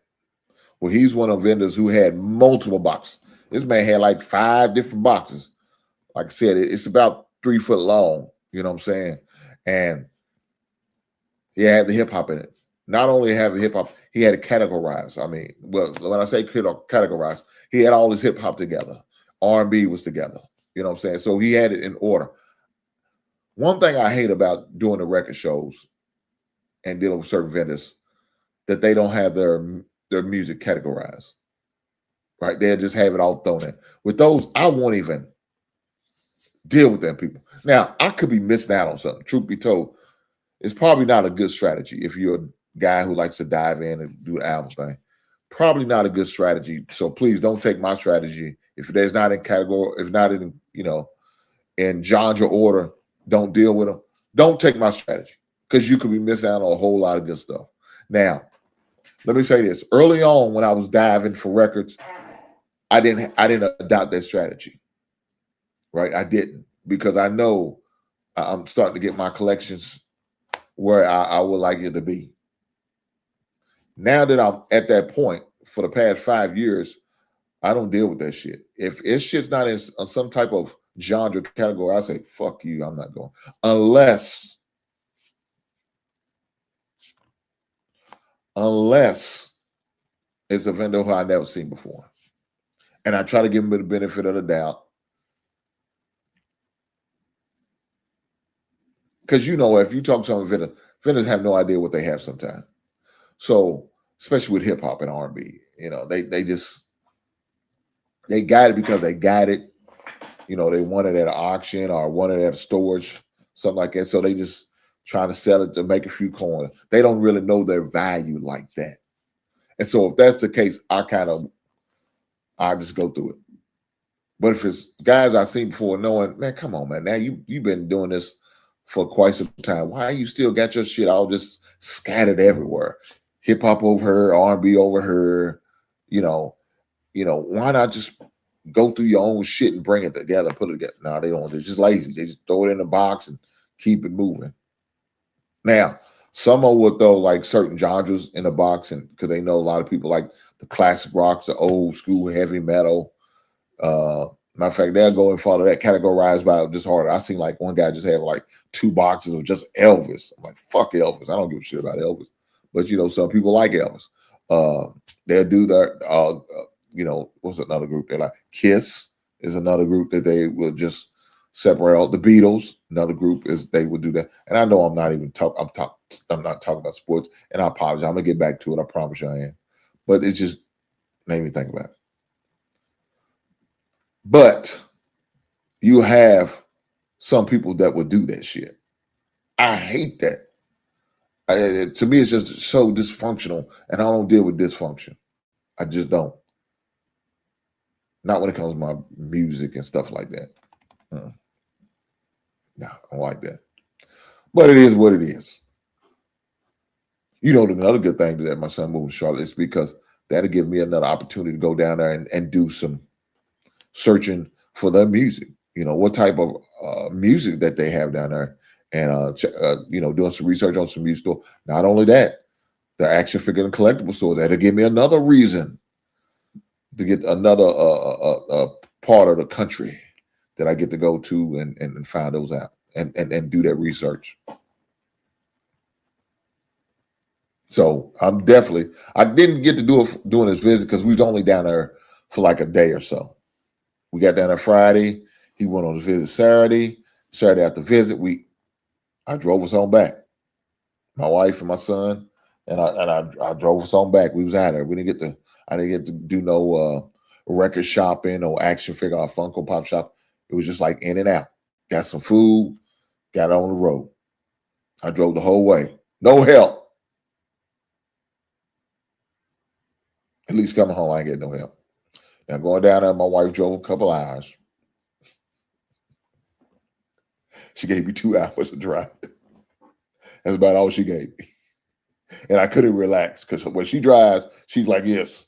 Well, he's one of the vendors who had multiple boxes. This man had like 5 different boxes. Like I said, it's about 3 foot long. You know what I'm saying? And he had the hip hop in it. Not only have hip hop, he had it categorized. I mean, well, when I say categorized, he had all his hip hop together. R&B was together. You know what I'm saying? So he had it in order. One thing I hate about doing the record shows and dealing with certain vendors, that they don't have their music categorized. Right? They'll just have it all thrown in. With those, I won't even Deal with them people. Now, I could be missing out on something. Truth be told, it's probably not a good strategy if you're a guy who likes to dive in and do the album thing. Probably not a good strategy. So please don't take my strategy. If there's not in category, if not in, in genre order, don't deal with them. Don't take my strategy because you could be missing out on a whole lot of good stuff. Now, let me say this. Early on, when I was diving for records, I didn't adopt that strategy. Right? I didn't, because I know I'm starting to get my collections where I would like it to be. Now that I'm at that point, for the past 5 years, I don't deal with that shit. If shit's not in some type of genre category, I say, fuck you, I'm not going. Unless it's a vendor who I've never seen before. And I try to give them the benefit of the doubt. Because if you talk to some vendors have no idea what they have sometimes. So, especially with hip hop and R&B, they got it because they got it. They want it at an auction or want it at a storage, something like that. So they just trying to sell it to make a few coins. They don't really know their value like that. And so if that's the case, I just go through it. But if it's guys I've seen before, knowing, man, come on, man. Now you've been doing this for quite some time. Why you still got your shit all just scattered everywhere? Hip hop over here, R&B over here. Why not just go through your own shit and bring it together, put it together? No, they don't. They're just lazy. They just throw it in the box and keep it moving. Now, some will throw like certain genres in the box, and because they know a lot of people like the classic rocks, the old school heavy metal. Matter of fact, they'll go and follow that categorized by just harder. I seen like one guy just have like 2 boxes of just Elvis. I'm like, fuck Elvis. I don't give a shit about Elvis. But some people like Elvis. They'll do that. What's another group? They're like Kiss is another group that they will just separate out. The Beatles, another group is they would do that. And I know I'm not even I'm not talking about sports, and I apologize. I'm gonna get back to it. I promise you I am. But it just made me think about it. But you have some people that would do that shit. I hate that. To me, it's just so dysfunctional, and I don't deal with dysfunction. I just don't. Not when it comes to my music and stuff like that. No, I don't like that. But it is what it is. Another good thing that my son moved to Charlotte is because that'll give me another opportunity to go down there and do some searching for their music. What type of music that they have down there, and doing some research on some music store. Not only that, the action figure and collectible stores. That'll give me another reason to get another part of the country that I get to go to and find those out and do that research. So I didn't get to doing this visit because we was only down there for like a day or so. We got down there Friday. He went on his visit Saturday. Saturday after visit, I drove us on back. My wife and my son, and I drove us on back. We was out there. I didn't get to do no record shopping or action figure or Funko Pop shop. It was just like in and out. Got some food, got on the road. I drove the whole way. No help. At least coming home, I ain't getting no help. Now going down there, my wife drove a couple hours. She gave me 2 hours to drive. That's about all she gave me. And I couldn't relax because when she drives, she's like, yes.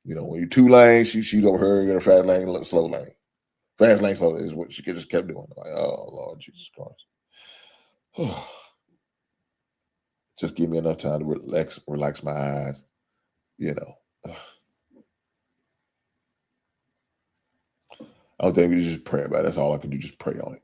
When you're 2 lanes, she's over her in a fast lane, slow lane. Fast lane, slow lane is what she just kept doing. Like, oh, Lord Jesus Christ. Just give me enough time to relax my eyes. I don't think we just pray about it. That's all I can do, just pray on it.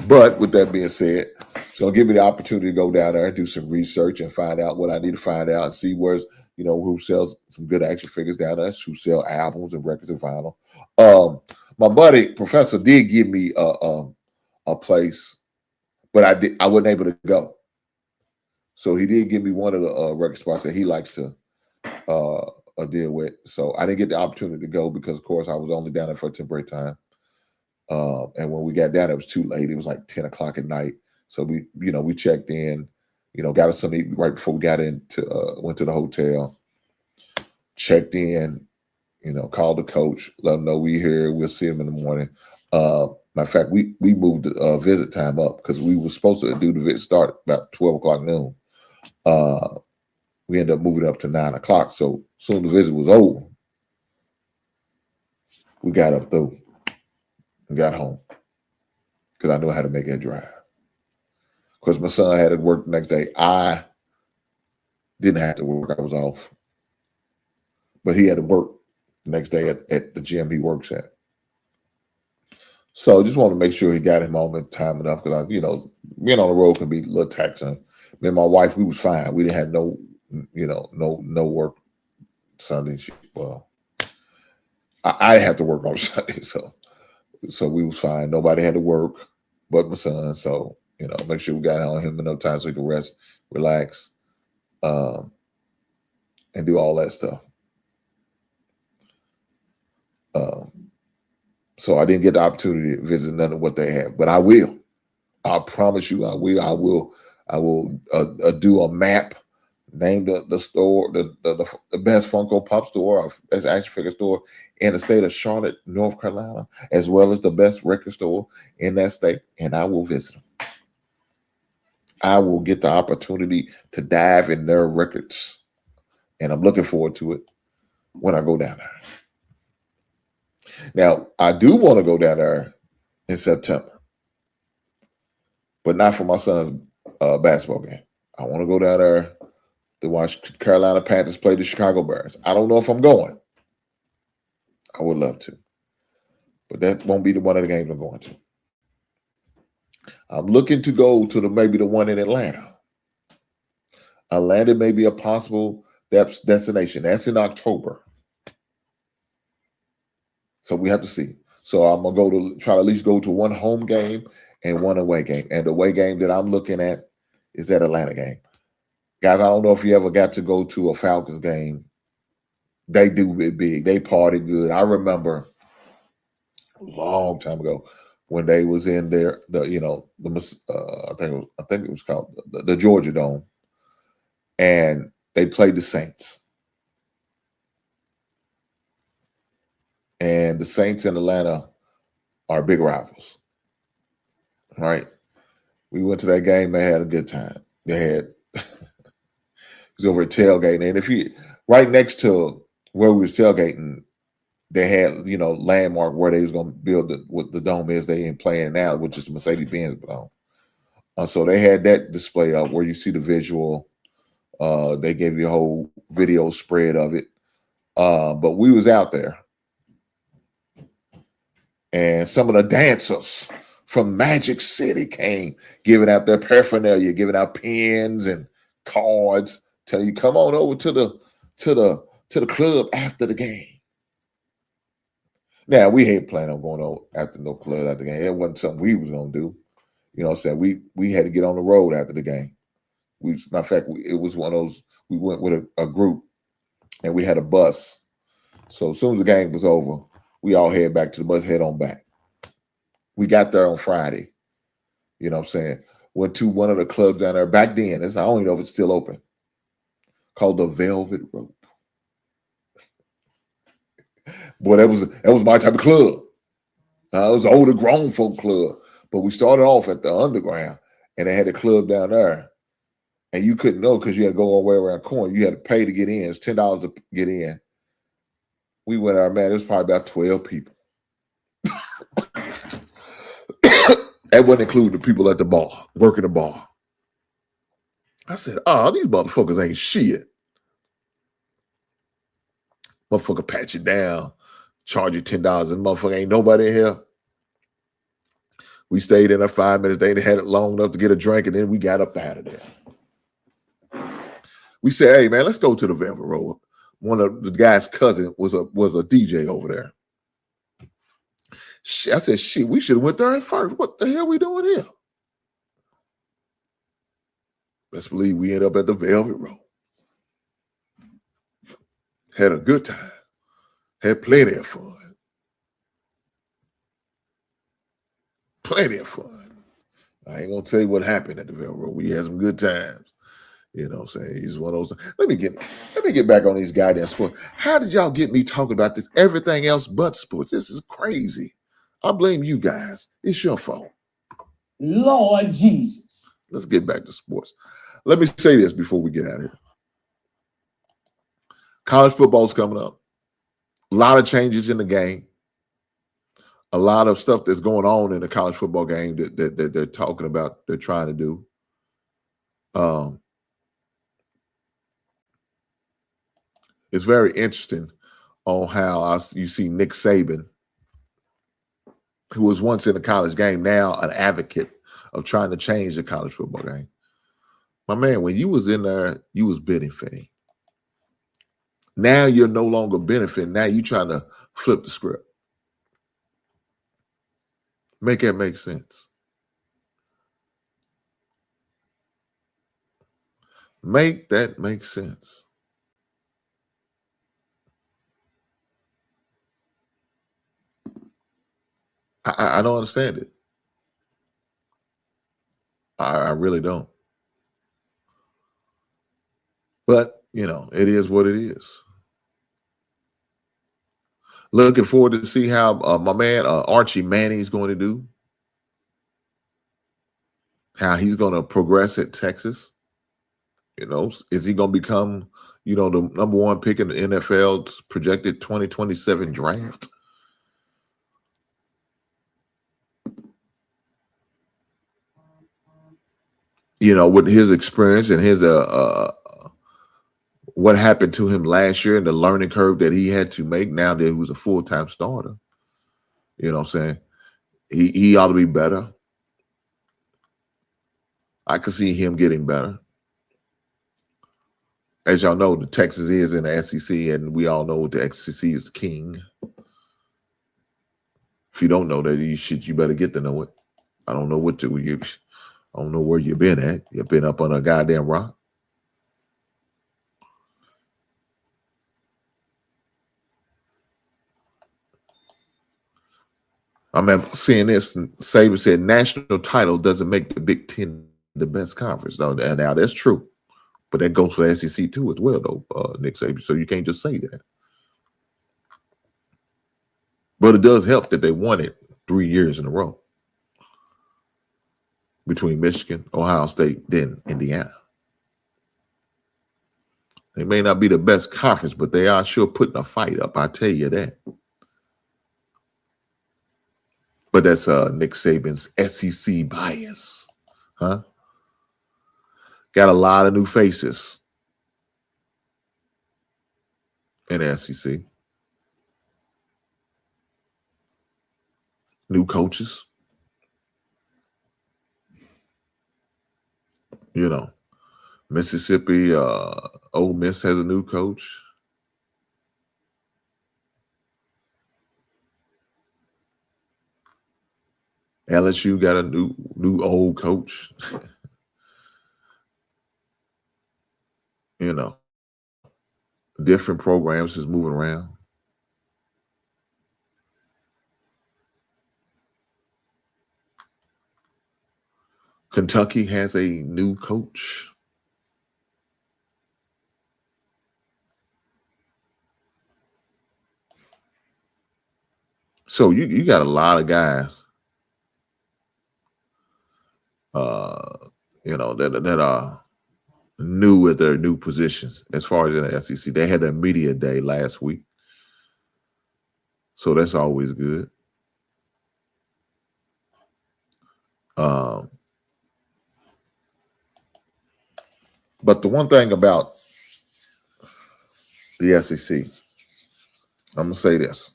But with that being said, it's going to give me the opportunity to go down there and do some research and find out what I need to find out and see who sells some good action figures down there, who sell albums and records and vinyl. My buddy, Professor, did give me a place, but I wasn't able to go. So he did give me one of the record spots that he likes to deal with. So I didn't get the opportunity to go because, of course, I was only down there for a temporary time. And when we got down, it was too late. It was like 10 o'clock at night. So we checked in, got us some eat right before we got into went to the hotel, checked in, called the coach, let him know we here. We'll see him in the morning. Matter of fact, we moved the visit time up because we were supposed to do the visit start about 12 o'clock noon. We ended up moving up to 9 o'clock. So soon the visit was over, we got up through and got home because I knew how to make that drive. Because my son had to work the next day. I didn't have to work. I was off. But he had to work the next day at the gym he works at. So just want to make sure he got him home in time enough because, being on the road can be a little taxing. Me and my wife, we was fine. We didn't have no work Sunday. Well, I had to work on Sunday, so we was fine. Nobody had to work but my son. So, make sure we got on him enough time so he could rest, relax, and do all that stuff. So I didn't get the opportunity to visit none of what they have, but I will. I promise you, I will. I will do a map, name the store, the best Funko Pop store, or best action figure store in the state of Charlotte, North Carolina, as well as the best record store in that state, and I will visit them. I will get the opportunity to dive in their records, and I'm looking forward to it when I go down there. Now, I do want to go down there in September, but not for my son's basketball game. I want to go down there to watch Carolina Panthers play the Chicago Bears. I don't know if I'm going. I would love to, but that won't be one of the games I'm going to. I'm looking to go to maybe the one in Atlanta. Atlanta may be a possible destination. That's in October. So we have to see. So I'm going to try to at least go to one home game and one away game. And the away game that I'm looking at is that Atlanta game. Guys, I don't know if you ever got to go to a Falcons game. They do it big. They party good. I remember a long time ago when they was in there, I think it was called the Georgia Dome, and they played the Saints. And the Saints in Atlanta are big rivals, right? We went to that game. They had a good time. They had it was over at tailgating, and if you right next to where we was tailgating, they had landmark where they was going to build what the dome is they ain't playing now, which is Mercedes-Benz dome. So they had that display up where you see the visual. They gave you a whole video spread of it, but we was out there. And some of the dancers from Magic City came giving out their paraphernalia, giving out pens and cards, telling you come on over to the club after the game. Now we ain't planning on going over after no club after the game. It wasn't something we was gonna do. You know what I'm saying? We had to get on the road after the game. Matter of fact, it was one of those. We went with a group, and we had a bus. So as soon as the game was over, we all head back to the bus, head on back. We got there on Friday. You know what I'm saying? Went to one of the clubs down there back then. I don't even know if it's still open. Called the Velvet Rope. Boy, that was my type of club. It was an older grown folk club. But we started off at the underground, and they had a club down there. And you couldn't know because you had to go all the way around the corner. You had to pay to get in. It's $10 to get in. We went there, man. It was probably about 12 people. That wouldn't include the people at the bar, working the bar. I said, these motherfuckers ain't shit. Motherfucker pat you down, charge you $10, and motherfucker ain't nobody in here. We stayed in there 5 minutes. They had it long enough to get a drink, and then we got up out of there. We said, hey, man, let's go to the Velvet Road. One of the guy's cousin was a DJ over there. I said, shit, we should have went there first. What the hell we doing here? Best believe we end up at the Velvet Road. Had a good time. Had plenty of fun. Plenty of fun. I ain't gonna tell you what happened at the Velcro. We had some good times. You know what I'm saying? He's one of those. Let me get back on these goddamn sports. How did y'all get me talking about this? Everything else but sports. This is crazy. I blame you guys. It's your fault. Lord Jesus. Let's get back to sports. Let me say this before we get out of here. College football's coming up. A lot of changes in the game. A lot of stuff that's going on in the college football game that they're talking about, they're trying to do. It's very interesting on how you see Nick Saban, who was once in the college game, now an advocate of trying to change the college football game. My man, when you was in there, you was benefiting. Now you're no longer benefiting. Now you're trying to flip the script. Make that make sense. Make that make sense. I don't understand it. I really don't. But, it is what it is. Looking forward to see how my man Archie Manning is going to do. How he's going to progress at Texas. Is he going to become, the number one pick in the NFL's projected 2027 draft? With his experience and his what happened to him last year and the learning curve that he had to make now that he was a full-time starter. You know what I'm saying? He ought to be better. I could see him getting better. As y'all know, the Texas is in the SEC, and we all know the SEC is the king. If you don't know that, you better get to know it. I don't know I don't know where you've been at. You've been up on a goddamn rock. I remember seeing this, and Saban said national title doesn't make the Big Ten the best conference. Now that's true. But that goes for the SEC too as well, though, Nick Saban. So you can't just say that. But it does help that they won it 3 years in a row. Between Michigan, Ohio State, then Indiana. They may not be the best conference, but they are sure putting a fight up. I tell you that. But that's Nick Saban's SEC bias. Huh? Got a lot of new faces in the SEC. New coaches. Mississippi, Ole Miss has a new coach. LSU got a new old coach. Different programs is moving around. Kentucky has a new coach. So you got a lot of guys, that are new at their new positions as far as in the SEC. They had their media day last week. So that's always good. But the one thing about the SEC, I'm going to say this.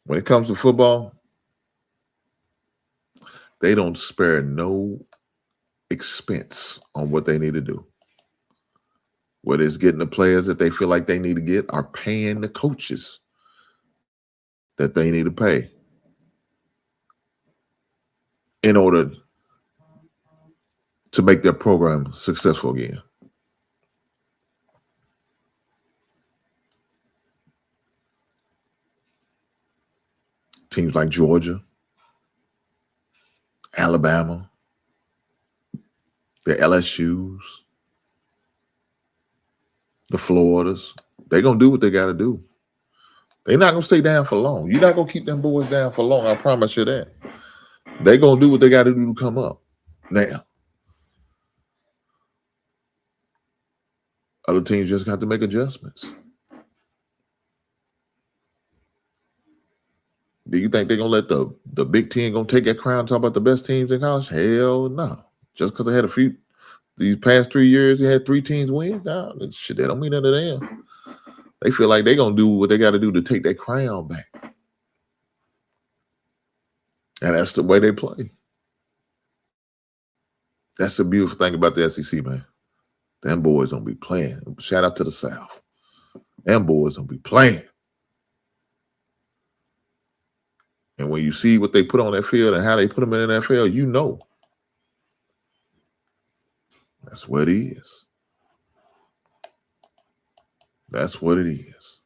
When it comes to football, they don't spare no expense on what they need to do. Whether it's getting the players that they feel like they need to get or paying the coaches that they need to pay in order to make their program successful again. Teams like Georgia, Alabama, the LSUs, the Floridas, they're going to do what they got to do. They're not going to stay down for long. You're not going to keep them boys down for long. I promise you that. They're going to do what they got to do to come up. Now, other teams just got to make adjustments. Do you think they're going to let the Big Ten going to take that crown and talk about the best teams in college? Hell no. Just because they had a few, these past 3 years, they had 3 teams win? No, shit, that don't mean nothing to them. They feel like they're going to do what they got to do to take that crown back. And that's the way they play. That's the beautiful thing about the SEC, man. Them boys don't be playing. Shout out to the South. Them boys don't be playing. And when you see what they put on that field and how they put them in that field, you know. That's what it is. That's what it is.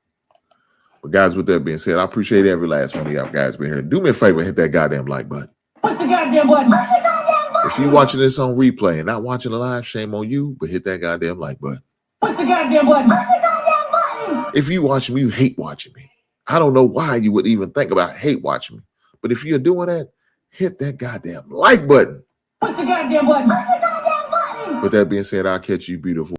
But guys, with that being said, I appreciate every last one of y'all guys being here. Do me a favor, hit that goddamn like button. Push the goddamn button. Push the goddamn button. If you're watching this on replay and not watching the live, shame on you, but hit that goddamn like button. Push the goddamn button. Push the goddamn button. If you watching me, you hate watching me. I don't know why you would even think about hate watching me. But if you're doing that, hit that goddamn like button. Push the goddamn button. Push the goddamn button. With that being said, I'll catch you beautiful.